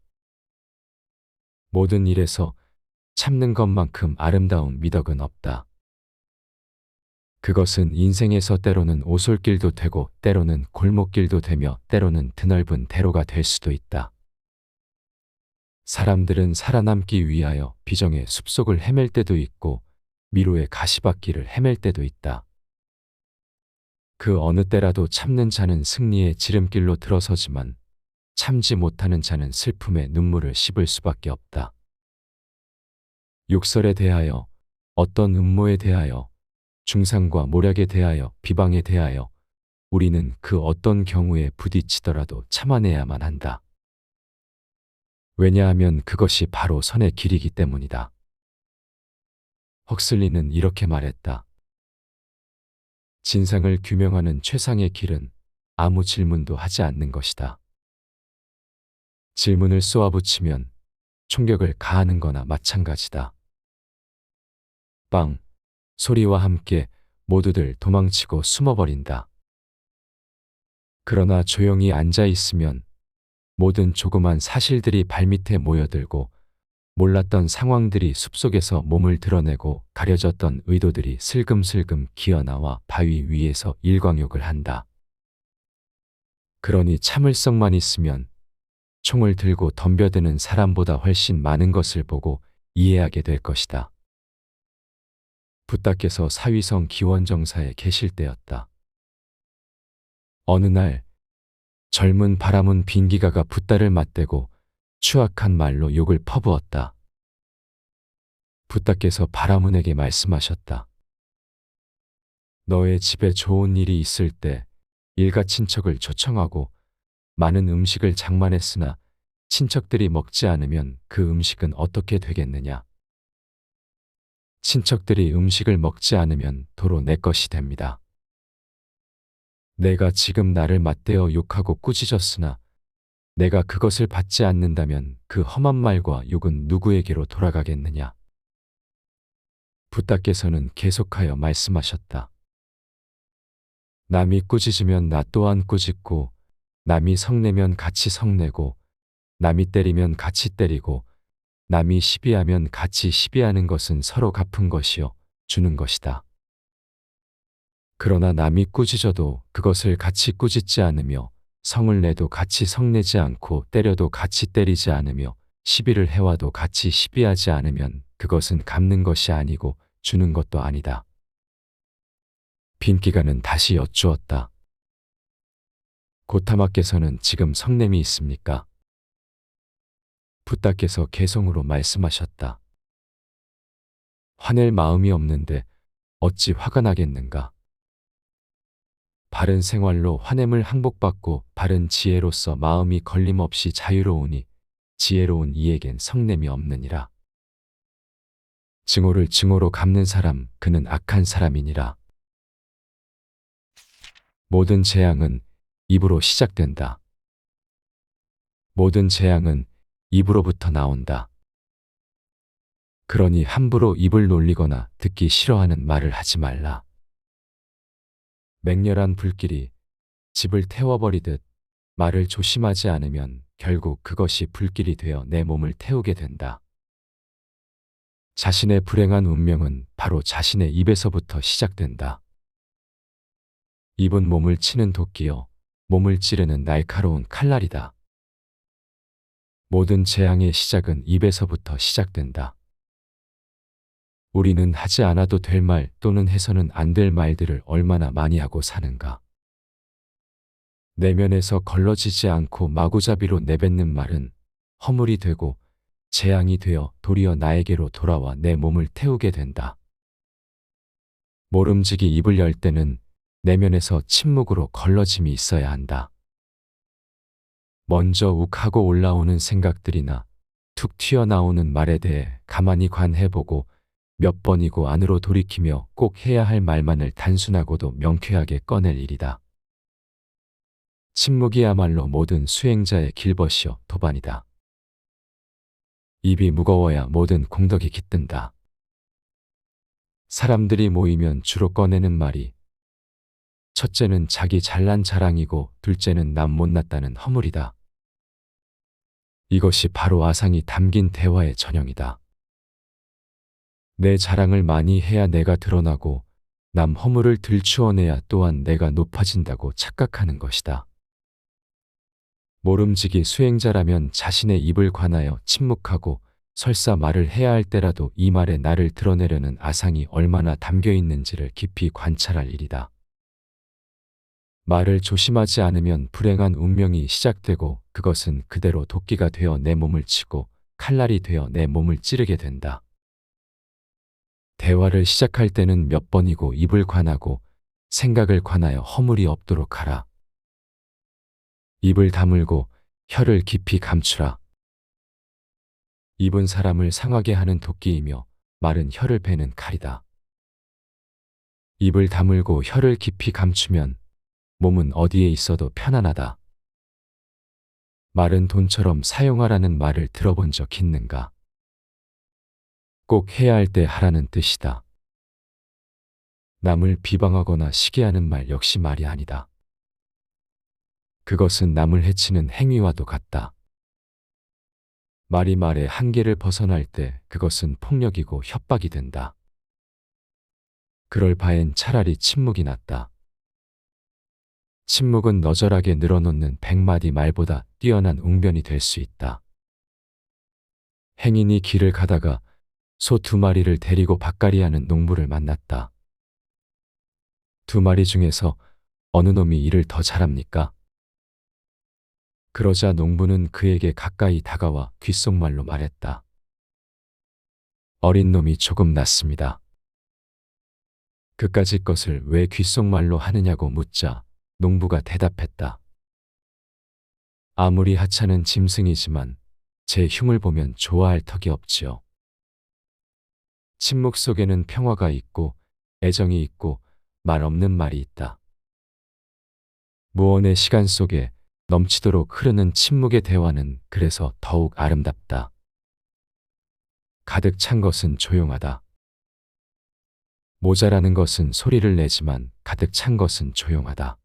모든 일에서 참는 것만큼 아름다운 미덕은 없다. 그것은 인생에서 때로는 오솔길도 되고 때로는 골목길도 되며 때로는 드넓은 대로가 될 수도 있다. 사람들은 살아남기 위하여 비정의 숲속을 헤맬 때도 있고 미로의 가시밭길을 헤맬 때도 있다. 그 어느 때라도 참는 자는 승리의 지름길로 들어서지만 참지 못하는 자는 슬픔의 눈물을 씹을 수밖에 없다. 욕설에 대하여, 어떤 음모에 대하여, 중상과 모략에 대하여, 비방에 대하여 우리는 그 어떤 경우에 부딪히더라도 참아내야만 한다. 왜냐하면 그것이 바로 선의 길이기 때문이다. 헉슬리는 이렇게 말했다. 진상을 규명하는 최상의 길은 아무 질문도 하지 않는 것이다. 질문을 쏘아붙이면 총격을 가하는 거나 마찬가지다. 빵! 소리와 함께 모두들 도망치고 숨어버린다. 그러나 조용히 앉아 있으면 모든 조그만 사실들이 발밑에 모여들고 몰랐던 상황들이 숲속에서 몸을 드러내고 가려졌던 의도들이 슬금슬금 기어나와 바위 위에서 일광욕을 한다. 그러니 참을성만 있으면 총을 들고 덤벼드는 사람보다 훨씬 많은 것을 보고 이해하게 될 것이다. 붓다께서 사위성 기원정사에 계실 때였다. 어느 날 젊은 바람은 빈기가가 붓다를 맞대고 추악한 말로 욕을 퍼부었다. 붓다께서 바라문에게 말씀하셨다. 너의 집에 좋은 일이 있을 때 일가 친척을 초청하고 많은 음식을 장만했으나 친척들이 먹지 않으면 그 음식은 어떻게 되겠느냐? 친척들이 음식을 먹지 않으면 도로 내 것이 됩니다. 내가 지금 나를 맞대어 욕하고 꾸짖었으나 내가 그것을 받지 않는다면 그 험한 말과 욕은 누구에게로 돌아가겠느냐? 붓다께서는 계속하여 말씀하셨다. 남이 꾸짖으면 나 또한 꾸짖고, 남이 성내면 같이 성내고, 남이 때리면 같이 때리고, 남이 시비하면 같이 시비하는 것은 서로 갚은 것이요, 주는 것이다. 그러나 남이 꾸짖어도 그것을 같이 꾸짖지 않으며 성을 내도 같이 성내지 않고 때려도 같이 때리지 않으며 시비를 해와도 같이 시비하지 않으면 그것은 갚는 것이 아니고 주는 것도 아니다. 빈기가는 다시 여쭈었다. 고타마께서는 지금 성냄이 있습니까? 붓다께서 개성으로 말씀하셨다. 화낼 마음이 없는데 어찌 화가 나겠는가? 바른 생활로 화냄을 항복받고 바른 지혜로서 마음이 걸림없이 자유로우니 지혜로운 이에겐 성냄이 없느니라. 증오를 증오로 갚는 사람 그는 악한 사람이니라. 모든 재앙은 입으로 시작된다. 모든 재앙은 입으로부터 나온다. 그러니 함부로 입을 놀리거나 듣기 싫어하는 말을 하지 말라. 맹렬한 불길이 집을 태워버리듯 말을 조심하지 않으면 결국 그것이 불길이 되어 내 몸을 태우게 된다. 자신의 불행한 운명은 바로 자신의 입에서부터 시작된다. 입은 몸을 치는 도끼요, 몸을 찌르는 날카로운 칼날이다. 모든 재앙의 시작은 입에서부터 시작된다. 우리는 하지 않아도 될 말 또는 해서는 안 될 말들을 얼마나 많이 하고 사는가. 내면에서 걸러지지 않고 마구잡이로 내뱉는 말은 허물이 되고 재앙이 되어 도리어 나에게로 돌아와 내 몸을 태우게 된다. 모름지기 입을 열 때는 내면에서 침묵으로 걸러짐이 있어야 한다. 먼저 욱하고 올라오는 생각들이나 툭 튀어나오는 말에 대해 가만히 관해보고 몇 번이고 안으로 돌이키며 꼭 해야 할 말만을 단순하고도 명쾌하게 꺼낼 일이다. 침묵이야말로 모든 수행자의 길벗이요 도반이다. 입이 무거워야 모든 공덕이 깃든다. 사람들이 모이면 주로 꺼내는 말이 첫째는 자기 잘난 자랑이고 둘째는 남 못났다는 허물이다. 이것이 바로 아상이 담긴 대화의 전형이다. 내 자랑을 많이 해야 내가 드러나고 남 허물을 들추어내야 또한 내가 높아진다고 착각하는 것이다. 모름지기 수행자라면 자신의 입을 관하여 침묵하고 설사 말을 해야 할 때라도 이 말에 나를 드러내려는 아상이 얼마나 담겨 있는지를 깊이 관찰할 일이다. 말을 조심하지 않으면 불행한 운명이 시작되고 그것은 그대로 도끼가 되어 내 몸을 치고 칼날이 되어 내 몸을 찌르게 된다. 대화를 시작할 때는 몇 번이고 입을 관하고 생각을 관하여 허물이 없도록 하라. 입을 다물고 혀를 깊이 감추라. 입은 사람을 상하게 하는 도끼이며 말은 혀를 베는 칼이다. 입을 다물고 혀를 깊이 감추면 몸은 어디에 있어도 편안하다. 말은 돈처럼 사용하라는 말을 들어본 적 있는가? 꼭 해야 할 때 하라는 뜻이다. 남을 비방하거나 시기하는 말 역시 말이 아니다. 그것은 남을 해치는 행위와도 같다. 말이 말의 한계를 벗어날 때 그것은 폭력이고 협박이 된다. 그럴 바엔 차라리 침묵이 낫다. 침묵은 너절하게 늘어놓는 100마디 말보다 뛰어난 웅변이 될 수 있다. 행인이 길을 가다가 소 2마리를 데리고 밭갈이하는 농부를 만났다. 2마리 중에서 어느 놈이 일을 더 잘합니까? 그러자 농부는 그에게 가까이 다가와 귓속말로 말했다. 어린 놈이 조금 낫습니다. 그까짓 것을 왜 귓속말로 하느냐고 묻자 농부가 대답했다. 아무리 하찮은 짐승이지만 제 흉을 보면 좋아할 턱이 없지요. 침묵 속에는 평화가 있고 애정이 있고 말 없는 말이 있다. 무언의 시간 속에 넘치도록 흐르는 침묵의 대화는 그래서 더욱 아름답다. 가득 찬 것은 조용하다. 모자라는 것은 소리를 내지만 가득 찬 것은 조용하다.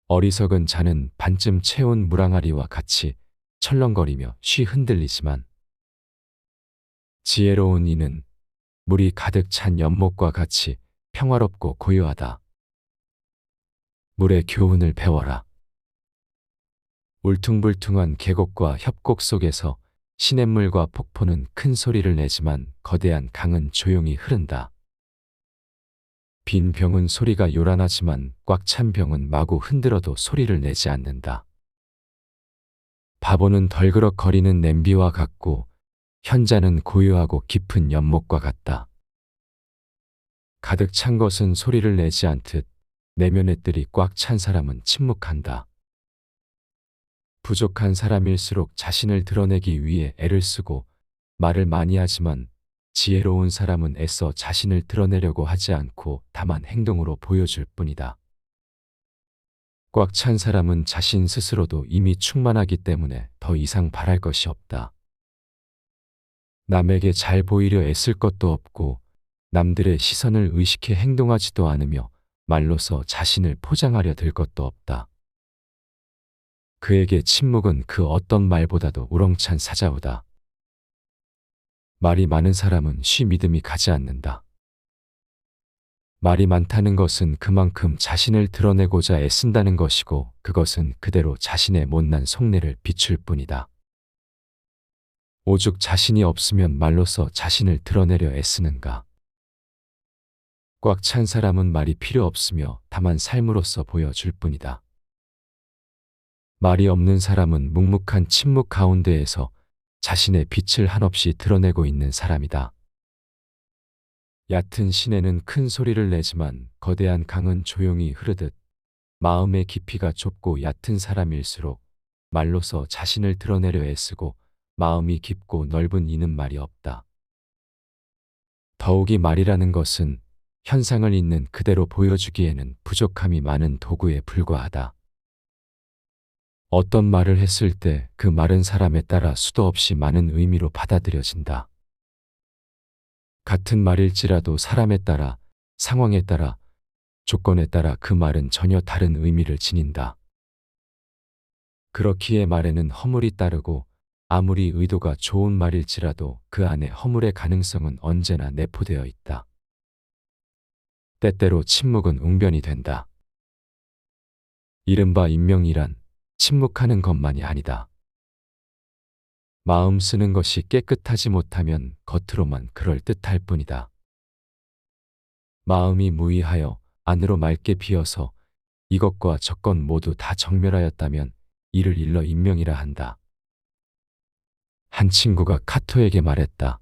어리석은 자는 반쯤 채운 물항아리와 같이 철렁거리며 쉬 흔들리지만 지혜로운 이는 물이 가득 찬 연못과 같이 평화롭고 고요하다. 물의 교훈을 배워라. 울퉁불퉁한 계곡과 협곡 속에서 시냇물과 폭포는 큰 소리를 내지만 거대한 강은 조용히 흐른다. 빈 병은 소리가 요란하지만 꽉 찬 병은 마구 흔들어도 소리를 내지 않는다. 바보는 덜그럭거리는 냄비와 같고 현자는 고요하고 깊은 연못과 같다. 가득 찬 것은 소리를 내지 않듯 내면의 뜰이 꽉 찬 사람은 침묵한다. 부족한 사람일수록 자신을 드러내기 위해 애를 쓰고 말을 많이 하지만 지혜로운 사람은 애써 자신을 드러내려고 하지 않고 다만 행동으로 보여줄 뿐이다. 꽉 찬 사람은 자신 스스로도 이미 충만하기 때문에 더 이상 바랄 것이 없다. 남에게 잘 보이려 애쓸 것도 없고 남들의 시선을 의식해 행동하지도 않으며 말로써 자신을 포장하려 들 것도 없다. 그에게 침묵은 그 어떤 말보다도 우렁찬 사자우다. 말이 많은 사람은 쉬 믿음이 가지 않는다. 말이 많다는 것은 그만큼 자신을 드러내고자 애쓴다는 것이고 그것은 그대로 자신의 못난 속내를 비출 뿐이다. 오죽 자신이 없으면 말로써 자신을 드러내려 애쓰는가. 꽉 찬 사람은 말이 필요 없으며 다만 삶으로써 보여줄 뿐이다. 말이 없는 사람은 묵묵한 침묵 가운데에서 자신의 빛을 한없이 드러내고 있는 사람이다. 얕은 시내는 큰 소리를 내지만 거대한 강은 조용히 흐르듯 마음의 깊이가 좁고 얕은 사람일수록 말로써 자신을 드러내려 애쓰고 마음이 깊고 넓은 이는 말이 없다. 더욱이 말이라는 것은 현상을 있는 그대로 보여주기에는 부족함이 많은 도구에 불과하다. 어떤 말을 했을 때 그 말은 사람에 따라 수도 없이 많은 의미로 받아들여진다. 같은 말일지라도 사람에 따라, 상황에 따라, 조건에 따라 그 말은 전혀 다른 의미를 지닌다. 그렇기에 말에는 허물이 따르고 아무리 의도가 좋은 말일지라도 그 안에 허물의 가능성은 언제나 내포되어 있다. 때때로 침묵은 웅변이 된다. 이른바 인명이란 침묵하는 것만이 아니다. 마음 쓰는 것이 깨끗하지 못하면 겉으로만 그럴 듯할 뿐이다. 마음이 무의하여 안으로 맑게 비어서 이것과 저것 모두 다 정멸하였다면 이를 일러 인명이라 한다. 한 친구가 카토에게 말했다.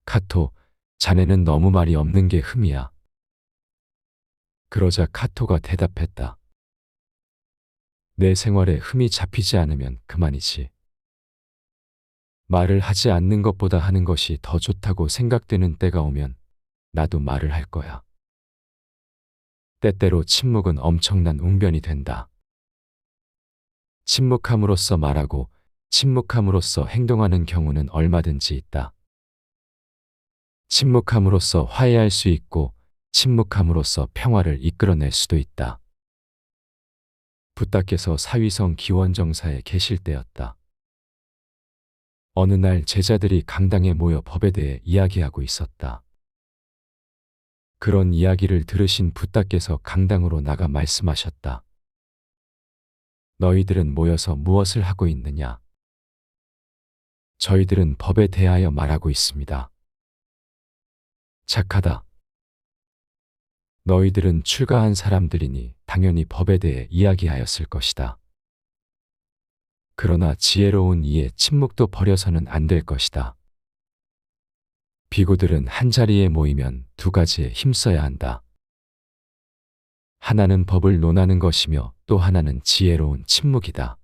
카토, 자네는 너무 말이 없는 게 흠이야. 그러자 카토가 대답했다. 내 생활에 흠이 잡히지 않으면 그만이지. 말을 하지 않는 것보다 하는 것이 더 좋다고 생각되는 때가 오면 나도 말을 할 거야. 때때로 침묵은 엄청난 웅변이 된다. 침묵함으로써 말하고 침묵함으로써 행동하는 경우는 얼마든지 있다. 침묵함으로써 화해할 수 있고 침묵함으로써 평화를 이끌어낼 수도 있다. 붓다께서 사위성 기원정사에 계실 때였다. 어느 날 제자들이 강당에 모여 법에 대해 이야기하고 있었다. 그런 이야기를 들으신 붓다께서 강당으로 나가 말씀하셨다. 너희들은 모여서 무엇을 하고 있느냐? 저희들은 법에 대하여 말하고 있습니다. 착하다. 너희들은 출가한 사람들이니 당연히 법에 대해 이야기하였을 것이다. 그러나 지혜로운 이의 침묵도 버려서는 안 될 것이다. 비구들은 한자리에 모이면 두 가지에 힘써야 한다. 하나는 법을 논하는 것이며 또 하나는 지혜로운 침묵이다.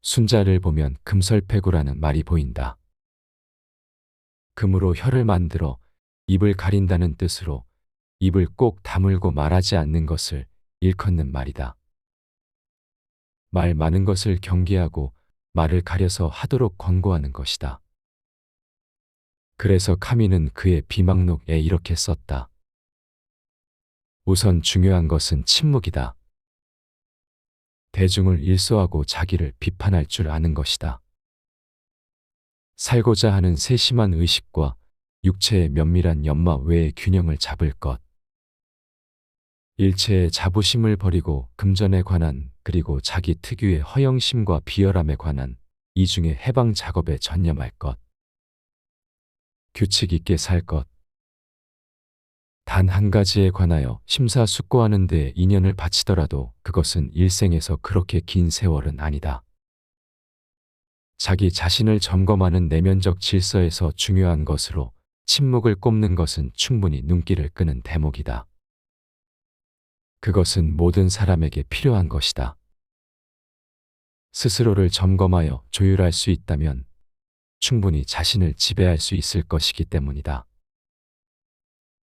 순자를 보면 금설패구라는 말이 보인다. 금으로 혀를 만들어 입을 가린다는 뜻으로 입을 꼭 다물고 말하지 않는 것을 일컫는 말이다. 말 많은 것을 경계하고 말을 가려서 하도록 권고하는 것이다. 그래서 카미는 그의 비망록에 이렇게 썼다. 우선 중요한 것은 침묵이다. 대중을 일소하고 자기를 비판할 줄 아는 것이다. 살고자 하는 세심한 의식과 육체의 면밀한 연마 외의 균형을 잡을 것. 일체의 자부심을 버리고 금전에 관한 그리고 자기 특유의 허영심과 비열함에 관한 이중의 해방 작업에 전념할 것. 규칙 있게 살 것. 단 한 가지에 관하여 심사숙고하는 데 인연을 바치더라도 그것은 일생에서 그렇게 긴 세월은 아니다. 자기 자신을 점검하는 내면적 질서에서 중요한 것으로 침묵을 꼽는 것은 충분히 눈길을 끄는 대목이다. 그것은 모든 사람에게 필요한 것이다. 스스로를 점검하여 조율할 수 있다면 충분히 자신을 지배할 수 있을 것이기 때문이다.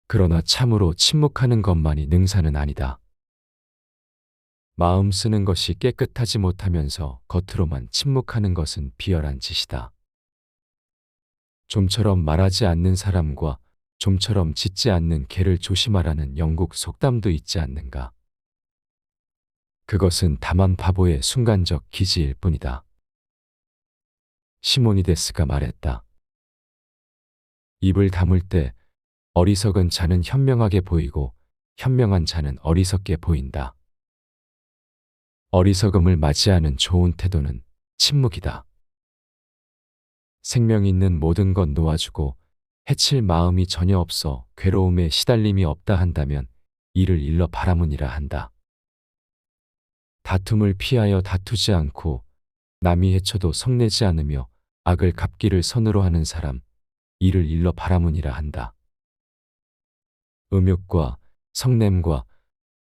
그러나 참으로 침묵하는 것만이 능사는 아니다. 마음 쓰는 것이 깨끗하지 못하면서 겉으로만 침묵하는 것은 비열한 짓이다. 좀처럼 말하지 않는 사람과 좀처럼 짖지 않는 개를 조심하라는 영국 속담도 있지 않는가. 그것은 다만 바보의 순간적 기지일 뿐이다. 시모니데스가 말했다. 입을 다물 때 어리석은 자는 현명하게 보이고 현명한 자는 어리석게 보인다. 어리석음을 맞이하는 좋은 태도는 침묵이다. 생명 있는 모든 것 놓아주고 해칠 마음이 전혀 없어 괴로움에 시달림이 없다 한다면 이를 일러 바라문이라 한다. 다툼을 피하여 다투지 않고 남이 해쳐도 성내지 않으며 악을 갚기를 선으로 하는 사람, 이를 일러 바라문이라 한다. 음욕과 성냄과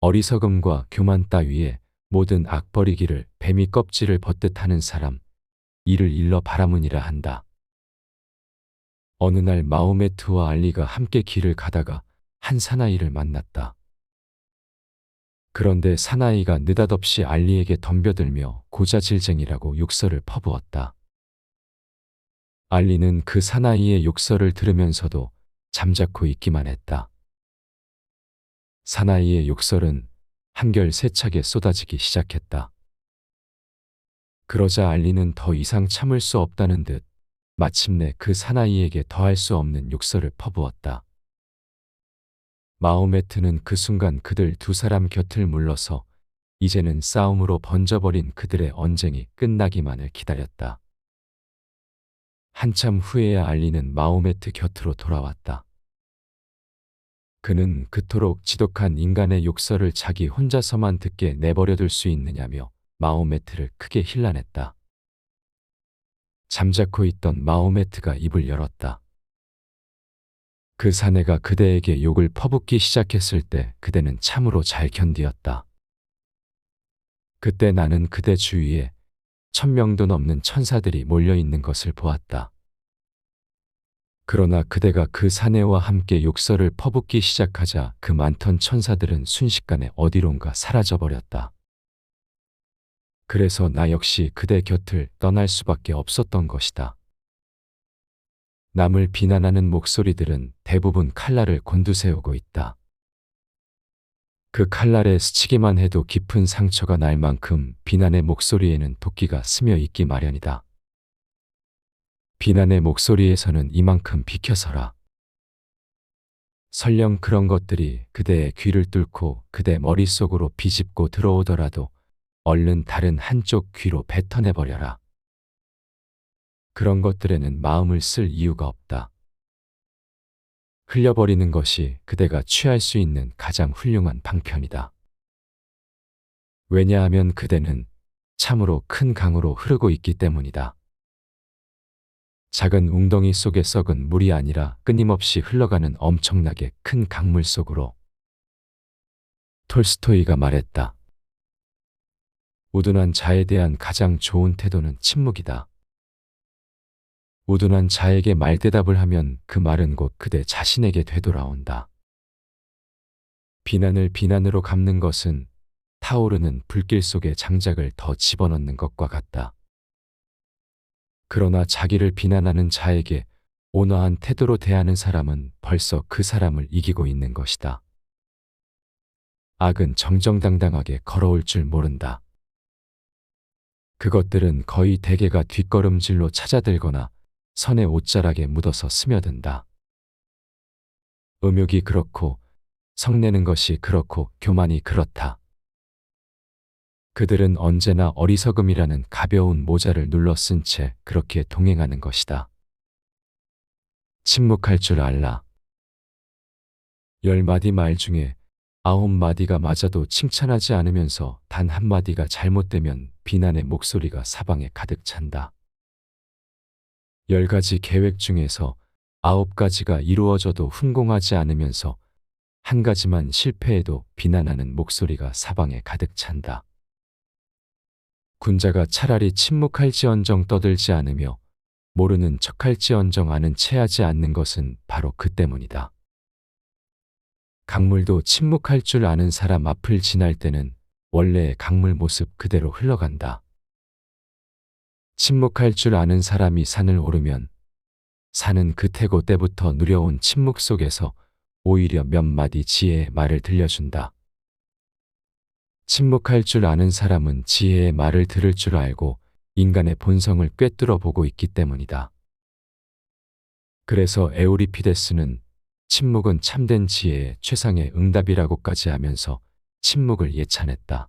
어리석음과 교만 따위에 모든 악 버리기를 뱀이 껍질을 벗듯 하는 사람, 이를 일러 바라문이라 한다. 어느 날 마호메트와 알리가 함께 길을 가다가 한 사나이를 만났다. 그런데 사나이가 느닷없이 알리에게 덤벼들며 고자질쟁이라고 욕설을 퍼부었다. 알리는 그 사나이의 욕설을 들으면서도 잠자코 있기만 했다. 사나이의 욕설은 한결 세차게 쏟아지기 시작했다. 그러자 알리는 더 이상 참을 수 없다는 듯 마침내 그 사나이에게 더할 수 없는 욕설을 퍼부었다. 마호메트는 그 순간 그들 두 사람 곁을 물러서 이제는 싸움으로 번져버린 그들의 언쟁이 끝나기만을 기다렸다. 한참 후에야 알리는 마호메트 곁으로 돌아왔다. 그는 그토록 지독한 인간의 욕설을 자기 혼자서만 듣게 내버려둘 수 있느냐며 마호메트를 크게 힐난했다. 잠자코 있던 마호메트가 입을 열었다. 그 사내가 그대에게 욕을 퍼붓기 시작했을 때 그대는 참으로 잘 견디었다. 그때 나는 그대 주위에 1000명도 넘는 천사들이 몰려있는 것을 보았다. 그러나 그대가 그 사내와 함께 욕설을 퍼붓기 시작하자 그 많던 천사들은 순식간에 어디론가 사라져버렸다. 그래서 나 역시 그대 곁을 떠날 수밖에 없었던 것이다. 남을 비난하는 목소리들은 대부분 칼날을 곤두세우고 있다. 그 칼날에 스치기만 해도 깊은 상처가 날 만큼 비난의 목소리에는 도끼가 스며 있기 마련이다. 비난의 목소리에서는 이만큼 비켜서라. 설령 그런 것들이 그대의 귀를 뚫고 그대 머릿속으로 비집고 들어오더라도 얼른 다른 한쪽 귀로 뱉어내버려라. 그런 것들에는 마음을 쓸 이유가 없다. 흘려버리는 것이 그대가 취할 수 있는 가장 훌륭한 방편이다. 왜냐하면 그대는 참으로 큰 강으로 흐르고 있기 때문이다. 작은 웅덩이 속에 썩은 물이 아니라 끊임없이 흘러가는 엄청나게 큰 강물 속으로. 톨스토이가 말했다. 우둔한 자에 대한 가장 좋은 태도는 침묵이다. 우둔한 자에게 말대답을 하면 그 말은 곧 그대 자신에게 되돌아온다. 비난을 비난으로 갚는 것은 타오르는 불길 속에 장작을 더 집어넣는 것과 같다. 그러나 자기를 비난하는 자에게 온화한 태도로 대하는 사람은 벌써 그 사람을 이기고 있는 것이다. 악은 정정당당하게 걸어올 줄 모른다. 그것들은 거의 대개가 뒷걸음질로 찾아들거나 선의 옷자락에 묻어서 스며든다. 음욕이 그렇고 성내는 것이 그렇고 교만이 그렇다. 그들은 언제나 어리석음이라는 가벼운 모자를 눌러 쓴 채 그렇게 동행하는 것이다. 침묵할 줄 알라. 10마디 말 중에 9마디가 맞아도 칭찬하지 않으면서 단 한마디가 잘못되면 비난의 목소리가 사방에 가득 찬다. 10가지 계획 중에서 9가지가 이루어져도 훈공하지 않으면서 한 가지만 실패해도 비난하는 목소리가 사방에 가득 찬다. 군자가 차라리 침묵할지언정 떠들지 않으며 모르는 척할지언정 아는 체하지 않는 것은 바로 그 때문이다. 강물도 침묵할 줄 아는 사람 앞을 지날 때는 원래의 강물 모습 그대로 흘러간다. 침묵할 줄 아는 사람이 산을 오르면 산은 그 태고 때부터 누려온 침묵 속에서 오히려 몇 마디 지혜의 말을 들려준다. 침묵할 줄 아는 사람은 지혜의 말을 들을 줄 알고 인간의 본성을 꿰뚫어 보고 있기 때문이다. 그래서 에우리피데스는 침묵은 참된 지혜의 최상의 응답이라고까지 하면서 침묵을 예찬했다.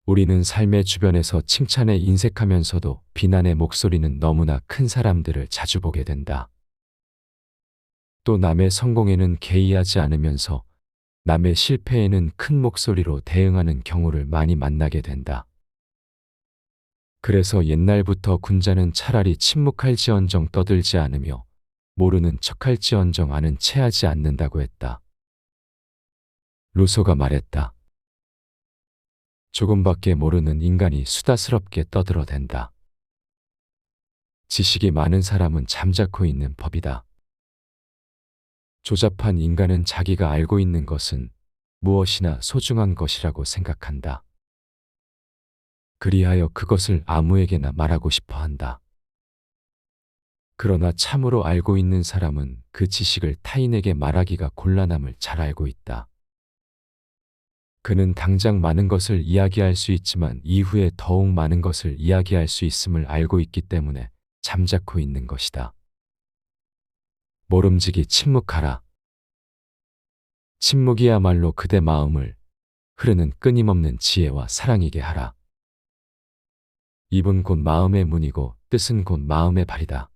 우리는 삶의 주변에서 칭찬에 인색하면서도 비난의 목소리는 너무나 큰 사람들을 자주 보게 된다. 또 남의 성공에는 개의하지 않으면서 남의 실패에는 큰 목소리로 대응하는 경우를 많이 만나게 된다. 그래서 옛날부터 군자는 차라리 침묵할지언정 떠들지 않으며 모르는 척할지언정 아는 체하지 않는다고 했다. 루소가 말했다. 조금밖에 모르는 인간이 수다스럽게 떠들어댄다. 지식이 많은 사람은 잠자코 있는 법이다. 조잡한 인간은 자기가 알고 있는 것은 무엇이나 소중한 것이라고 생각한다. 그리하여 그것을 아무에게나 말하고 싶어 한다. 그러나 참으로 알고 있는 사람은 그 지식을 타인에게 말하기가 곤란함을 잘 알고 있다. 그는 당장 많은 것을 이야기할 수 있지만 이후에 더욱 많은 것을 이야기할 수 있음을 알고 있기 때문에 잠자코 있는 것이다. 모름지기 침묵하라. 침묵이야말로 그대 마음을 흐르는 끊임없는 지혜와 사랑이게 하라. 입은 곧 마음의 문이고 뜻은 곧 마음의 발이다.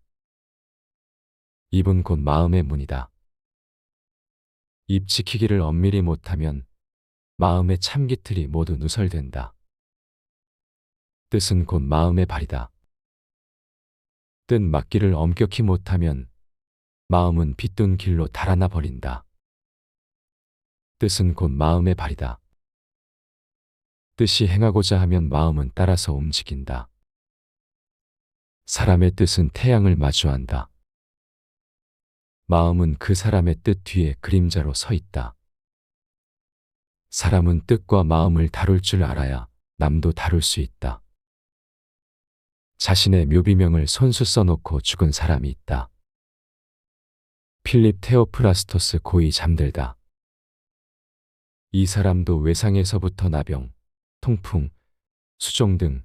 입은 곧 마음의 문이다. 입 지키기를 엄밀히 못하면 마음의 참기틀이 모두 누설된다. 뜻은 곧 마음의 발이다. 뜻 맞기를 엄격히 못하면 마음은 빗둔 길로 달아나 버린다. 뜻은 곧 마음의 발이다. 뜻이 행하고자 하면 마음은 따라서 움직인다. 사람의 뜻은 태양을 마주한다. 마음은 그 사람의 뜻 뒤에 그림자로 서 있다. 사람은 뜻과 마음을 다룰 줄 알아야 남도 다룰 수 있다. 자신의 묘비명을 손수 써놓고 죽은 사람이 있다. 필립 테오프라스토스 고이 잠들다. 이 사람도 외상에서부터 나병, 통풍, 수종 등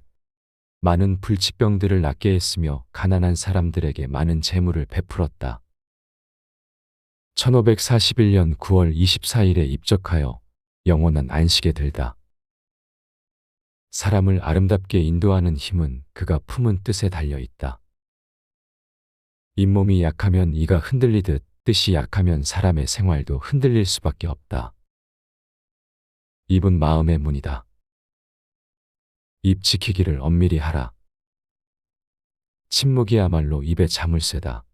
많은 불치병들을 낫게 했으며 가난한 사람들에게 많은 재물을 베풀었다. 1541년 9월 24일에 입적하여 영원한 안식에 들다. 사람을 아름답게 인도하는 힘은 그가 품은 뜻에 달려 있다. 잇몸이 약하면 이가 흔들리듯 뜻이 약하면 사람의 생활도 흔들릴 수밖에 없다. 입은 마음의 문이다. 입 지키기를 엄밀히 하라. 침묵이야말로 입의 자물쇠다.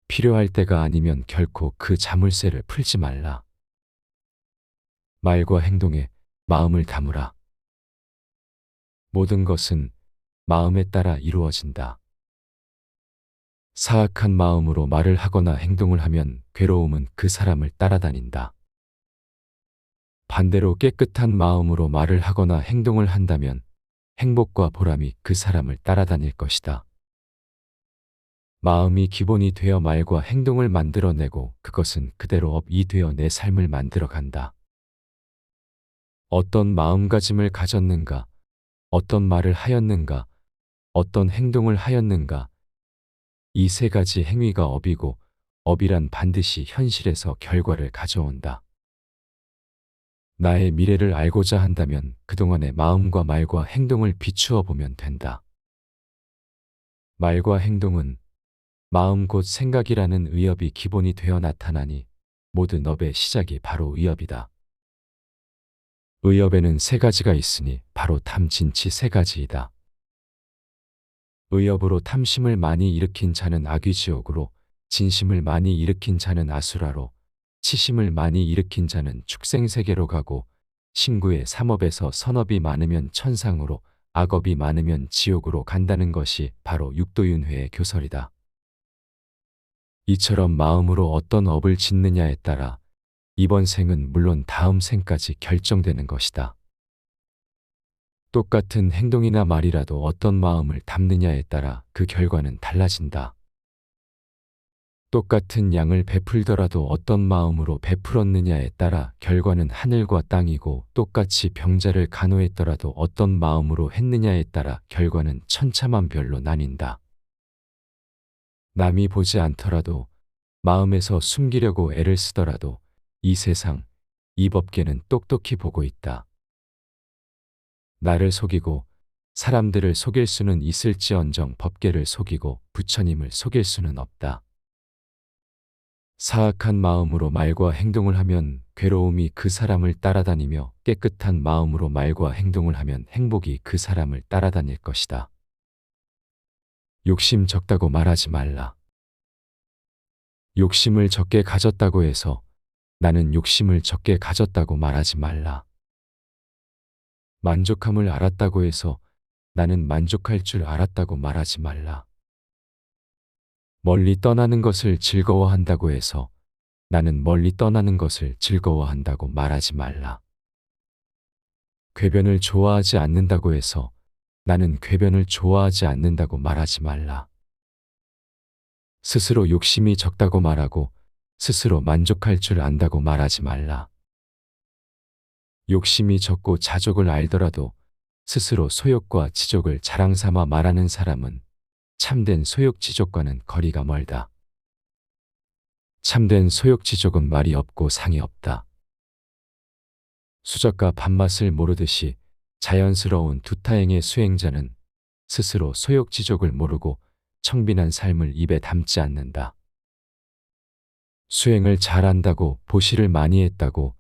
필요할 때가 아니면 결코 그 자물쇠를 풀지 말라. 말과 행동에 마음을 담으라. 모든 것은 마음에 따라 이루어진다. 사악한 마음으로 말을 하거나 행동을 하면 괴로움은 그 사람을 따라다닌다. 반대로 깨끗한 마음으로 말을 하거나 행동을 한다면 행복과 보람이 그 사람을 따라다닐 것이다. 마음이 기본이 되어 말과 행동을 만들어내고 그것은 그대로 업이 되어 내 삶을 만들어간다. 어떤 마음가짐을 가졌는가, 어떤 말을 하였는가, 어떤 행동을 하였는가, 이 세 가지 행위가 업이고 업이란 반드시 현실에서 결과를 가져온다. 나의 미래를 알고자 한다면 그동안의 마음과 말과 행동을 비추어 보면 된다. 말과 행동은 마음 곧 생각이라는 의업이 기본이 되어 나타나니 모든 업의 시작이 바로 의업이다. 의업에는 세 가지가 있으니 바로 탐, 진치 세 가지이다. 의업으로 탐심을 많이 일으킨 자는 아귀지옥으로, 진심을 많이 일으킨 자는 아수라로, 치심을 많이 일으킨 자는 축생세계로 가고, 신구의 삼업에서 선업이 많으면 천상으로, 악업이 많으면 지옥으로 간다는 것이 바로 육도윤회의 교설이다. 이처럼 마음으로 어떤 업을 짓느냐에 따라 이번 생은 물론 다음 생까지 결정되는 것이다. 똑같은 행동이나 말이라도 어떤 마음을 담느냐에 따라 그 결과는 달라진다. 똑같은 양을 베풀더라도 어떤 마음으로 베풀었느냐에 따라 결과는 하늘과 땅이고, 똑같이 병자를 간호했더라도 어떤 마음으로 했느냐에 따라 결과는 천차만별로 나뉜다. 남이 보지 않더라도, 마음에서 숨기려고 애를 쓰더라도 이 세상, 이 법계는 똑똑히 보고 있다. 나를 속이고 사람들을 속일 수는 있을지언정 법계를 속이고 부처님을 속일 수는 없다. 사악한 마음으로 말과 행동을 하면 괴로움이 그 사람을 따라다니며, 깨끗한 마음으로 말과 행동을 하면 행복이 그 사람을 따라다닐 것이다. 욕심 적다고 말하지 말라. 욕심을 적게 가졌다고 해서 나는 욕심을 적게 가졌다고 말하지 말라. 만족함을 알았다고 해서 나는 만족할 줄 알았다고 말하지 말라. 멀리 떠나는 것을 즐거워한다고 해서 나는 멀리 떠나는 것을 즐거워한다고 말하지 말라. 궤변을 좋아하지 않는다고 해서 나는 궤변을 좋아하지 않는다고 말하지 말라. 스스로 욕심이 적다고 말하고 스스로 만족할 줄 안다고 말하지 말라. 욕심이 적고 자족을 알더라도 스스로 소욕과 지족을 자랑 삼아 말하는 사람은 참된 소욕지족과는 거리가 멀다. 참된 소욕지족은 말이 없고 상이 없다. 수저가 밥맛을 모르듯이 자연스러운 두타행의 수행자는 스스로 소욕지족을 모르고 청빈한 삶을 입에 담지 않는다. 수행을 잘한다고, 보시를 많이 했다고,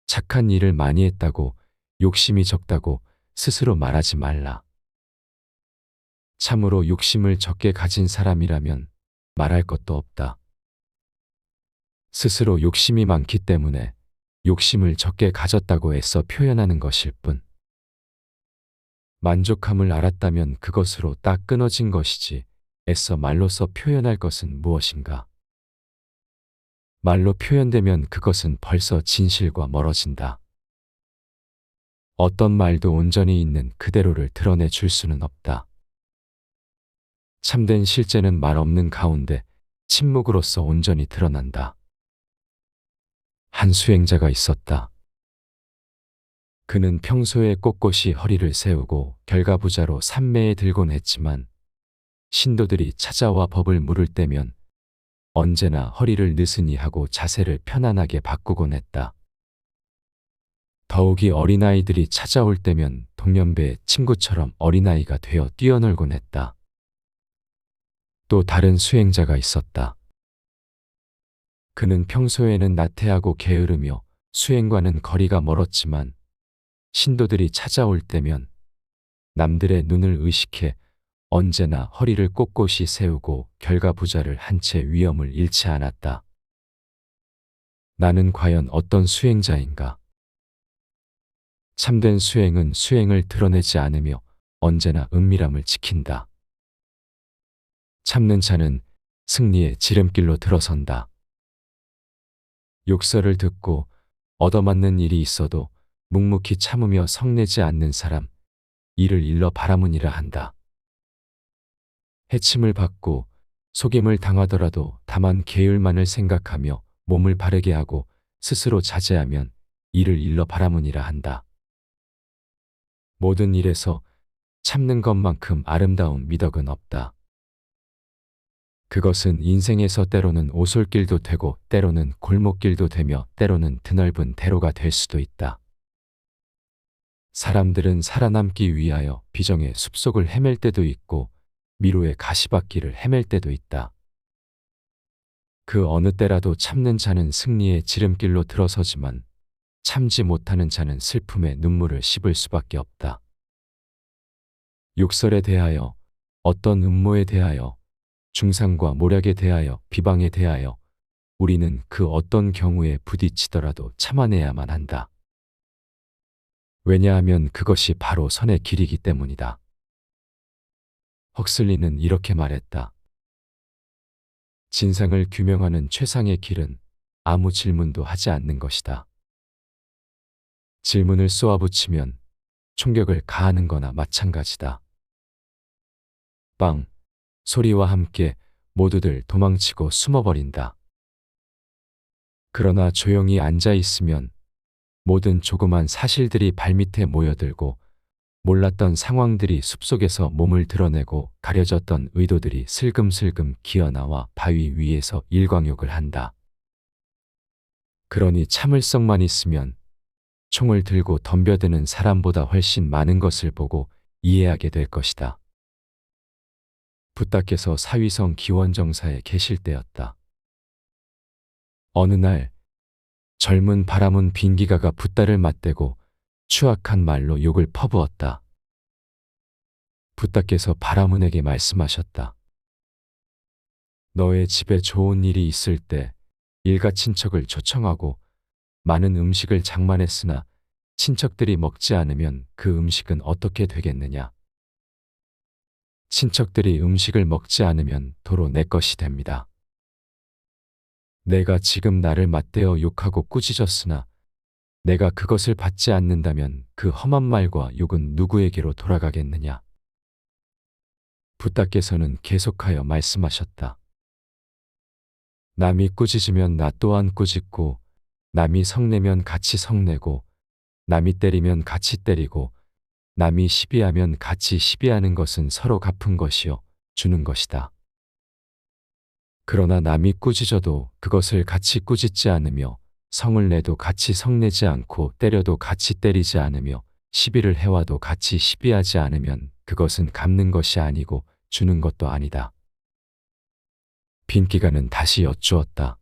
착한 일을 많이 했다고, 욕심이 적다고 스스로 말하지 말라. 참으로 욕심을 적게 가진 사람이라면 말할 것도 없다. 스스로 욕심이 많기 때문에 욕심을 적게 가졌다고 애써 표현하는 것일 뿐. 만족함을 알았다면 그것으로 딱 끊어진 것이지 애써 말로써 표현할 것은 무엇인가? 말로 표현되면 그것은 벌써 진실과 멀어진다. 어떤 말도 온전히 있는 그대로를 드러내 줄 수는 없다. 참된 실제는 말 없는 가운데 침묵으로서 온전히 드러난다. 한 수행자가 있었다. 그는 평소에 꼿꼿이 허리를 세우고 결가부자로 삼매에 들곤 했지만 신도들이 찾아와 법을 물을 때면 언제나 허리를 느슨히 하고 자세를 편안하게 바꾸곤 했다. 더욱이 어린아이들이 찾아올 때면 동년배의 친구처럼 어린아이가 되어 뛰어놀곤 했다. 또 다른 수행자가 있었다. 그는 평소에는 나태하고 게으르며 수행과는 거리가 멀었지만 신도들이 찾아올 때면 남들의 눈을 의식해 언제나 허리를 꼿꼿이 세우고 결가부자를 한 채 위엄을 잃지 않았다. 나는 과연 어떤 수행자인가? 참된 수행은 수행을 드러내지 않으며 언제나 은밀함을 지킨다. 참는 자는 승리의 지름길로 들어선다. 욕설을 듣고 얻어맞는 일이 있어도 묵묵히 참으며 성내지 않는 사람, 이를 일러 바라문이라 한다. 해침을 받고 속임을 당하더라도 다만 계율만을 생각하며 몸을 바르게 하고 스스로 자제하면 이를 일러 바라문이라 한다. 모든 일에서 참는 것만큼 아름다운 미덕은 없다. 그것은 인생에서 때로는 오솔길도 되고 때로는 골목길도 되며 때로는 드넓은 대로가 될 수도 있다. 사람들은 살아남기 위하여 비정의 숲속을 헤맬 때도 있고 미로의 가시밭길을 헤맬 때도 있다. 그 어느 때라도 참는 자는 승리의 지름길로 들어서지만 참지 못하는 자는 슬픔의 눈물을 씹을 수밖에 없다. 욕설에 대하여, 어떤 음모에 대하여, 중상과 모략에 대하여, 비방에 대하여 우리는 그 어떤 경우에 부딪히더라도 참아내야만 한다. 왜냐하면 그것이 바로 선의 길이기 때문이다. 헉슬리는 이렇게 말했다. 진상을 규명하는 최상의 길은 아무 질문도 하지 않는 것이다. 질문을 쏘아붙이면 총격을 가하는 거나 마찬가지다. 빵! 소리와 함께 모두들 도망치고 숨어버린다. 그러나 조용히 앉아 있으면 모든 조그만 사실들이 발밑에 모여들고 몰랐던 상황들이 숲속에서 몸을 드러내고 가려졌던 의도들이 슬금슬금 기어나와 바위 위에서 일광욕을 한다. 그러니 참을성만 있으면 총을 들고 덤벼드는 사람보다 훨씬 많은 것을 보고 이해하게 될 것이다. 붓다께서 사위성 기원정사에 계실 때였다. 어느 날 젊은 바람은 빈기가가 붓다를 맞대고 추악한 말로 욕을 퍼부었다. 붓다께서 바라문에게 말씀하셨다. 너의 집에 좋은 일이 있을 때 일가 친척을 초청하고 많은 음식을 장만했으나 친척들이 먹지 않으면 그 음식은 어떻게 되겠느냐? 친척들이 음식을 먹지 않으면 도로 내 것이 됩니다. 내가 지금 나를 맞대어 욕하고 꾸짖었으나 내가 그것을 받지 않는다면 그 험한 말과 욕은 누구에게로 돌아가겠느냐? 붓다께서는 계속하여 말씀하셨다. 남이 꾸짖으면 나 또한 꾸짖고 남이 성내면 같이 성내고 남이 때리면 같이 때리고 남이 시비하면 같이 시비하는 것은 서로 갚은 것이요 주는 것이다. 그러나 남이 꾸짖어도 그것을 같이 꾸짖지 않으며 성을 내도 같이 성내지 않고 때려도 같이 때리지 않으며 시비를 해와도 같이 시비하지 않으면 그것은 갚는 것이 아니고 주는 것도 아니다. 빈기가는 다시 여쭈었다.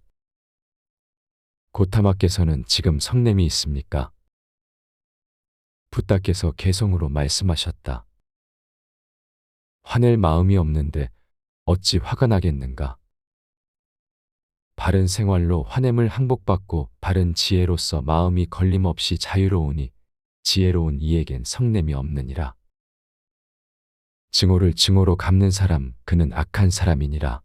고타마께서는 지금 성냄이 있습니까? 붓다께서 개성으로 말씀하셨다. 화낼 마음이 없는데 어찌 화가 나겠는가? 바른 생활로 화냄을 항복받고 바른 지혜로서 마음이 걸림없이 자유로우니 지혜로운 이에겐 성냄이 없느니라. 증오를 증오로 갚는 사람 그는 악한 사람이니라.